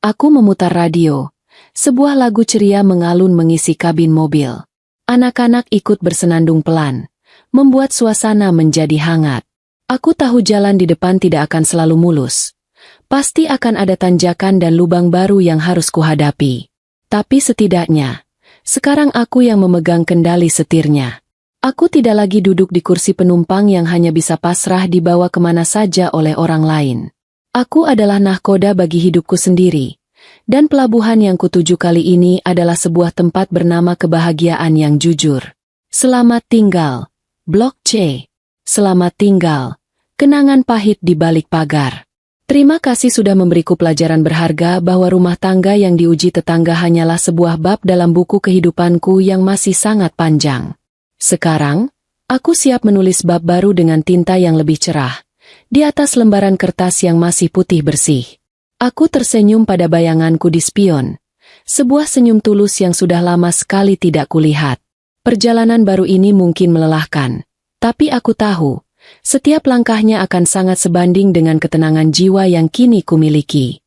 Aku memutar radio. Sebuah lagu ceria mengalun mengisi kabin mobil. Anak-anak ikut bersenandung pelan, membuat suasana menjadi hangat. Aku tahu jalan di depan tidak akan selalu mulus. Pasti akan ada tanjakan dan lubang baru yang harus kuhadapi. Tapi setidaknya, sekarang aku yang memegang kendali setirnya. Aku tidak lagi duduk di kursi penumpang yang hanya bisa pasrah dibawa kemana saja oleh orang lain. Aku adalah nahkoda bagi hidupku sendiri. Dan pelabuhan yang kutuju kali ini adalah sebuah tempat bernama kebahagiaan yang jujur. Selamat tinggal, Blok C. Selamat tinggal, kenangan pahit di balik pagar. Terima kasih sudah memberiku pelajaran berharga bahwa rumah tangga yang diuji tetangga hanyalah sebuah bab dalam buku kehidupanku yang masih sangat panjang. Sekarang, aku siap menulis bab baru dengan tinta yang lebih cerah, di atas lembaran kertas yang masih putih bersih. Aku tersenyum pada bayanganku di spion, sebuah senyum tulus yang sudah lama sekali tidak kulihat. Perjalanan baru ini mungkin melelahkan, tapi aku tahu, setiap langkahnya akan sangat sebanding dengan ketenangan jiwa yang kini kumiliki.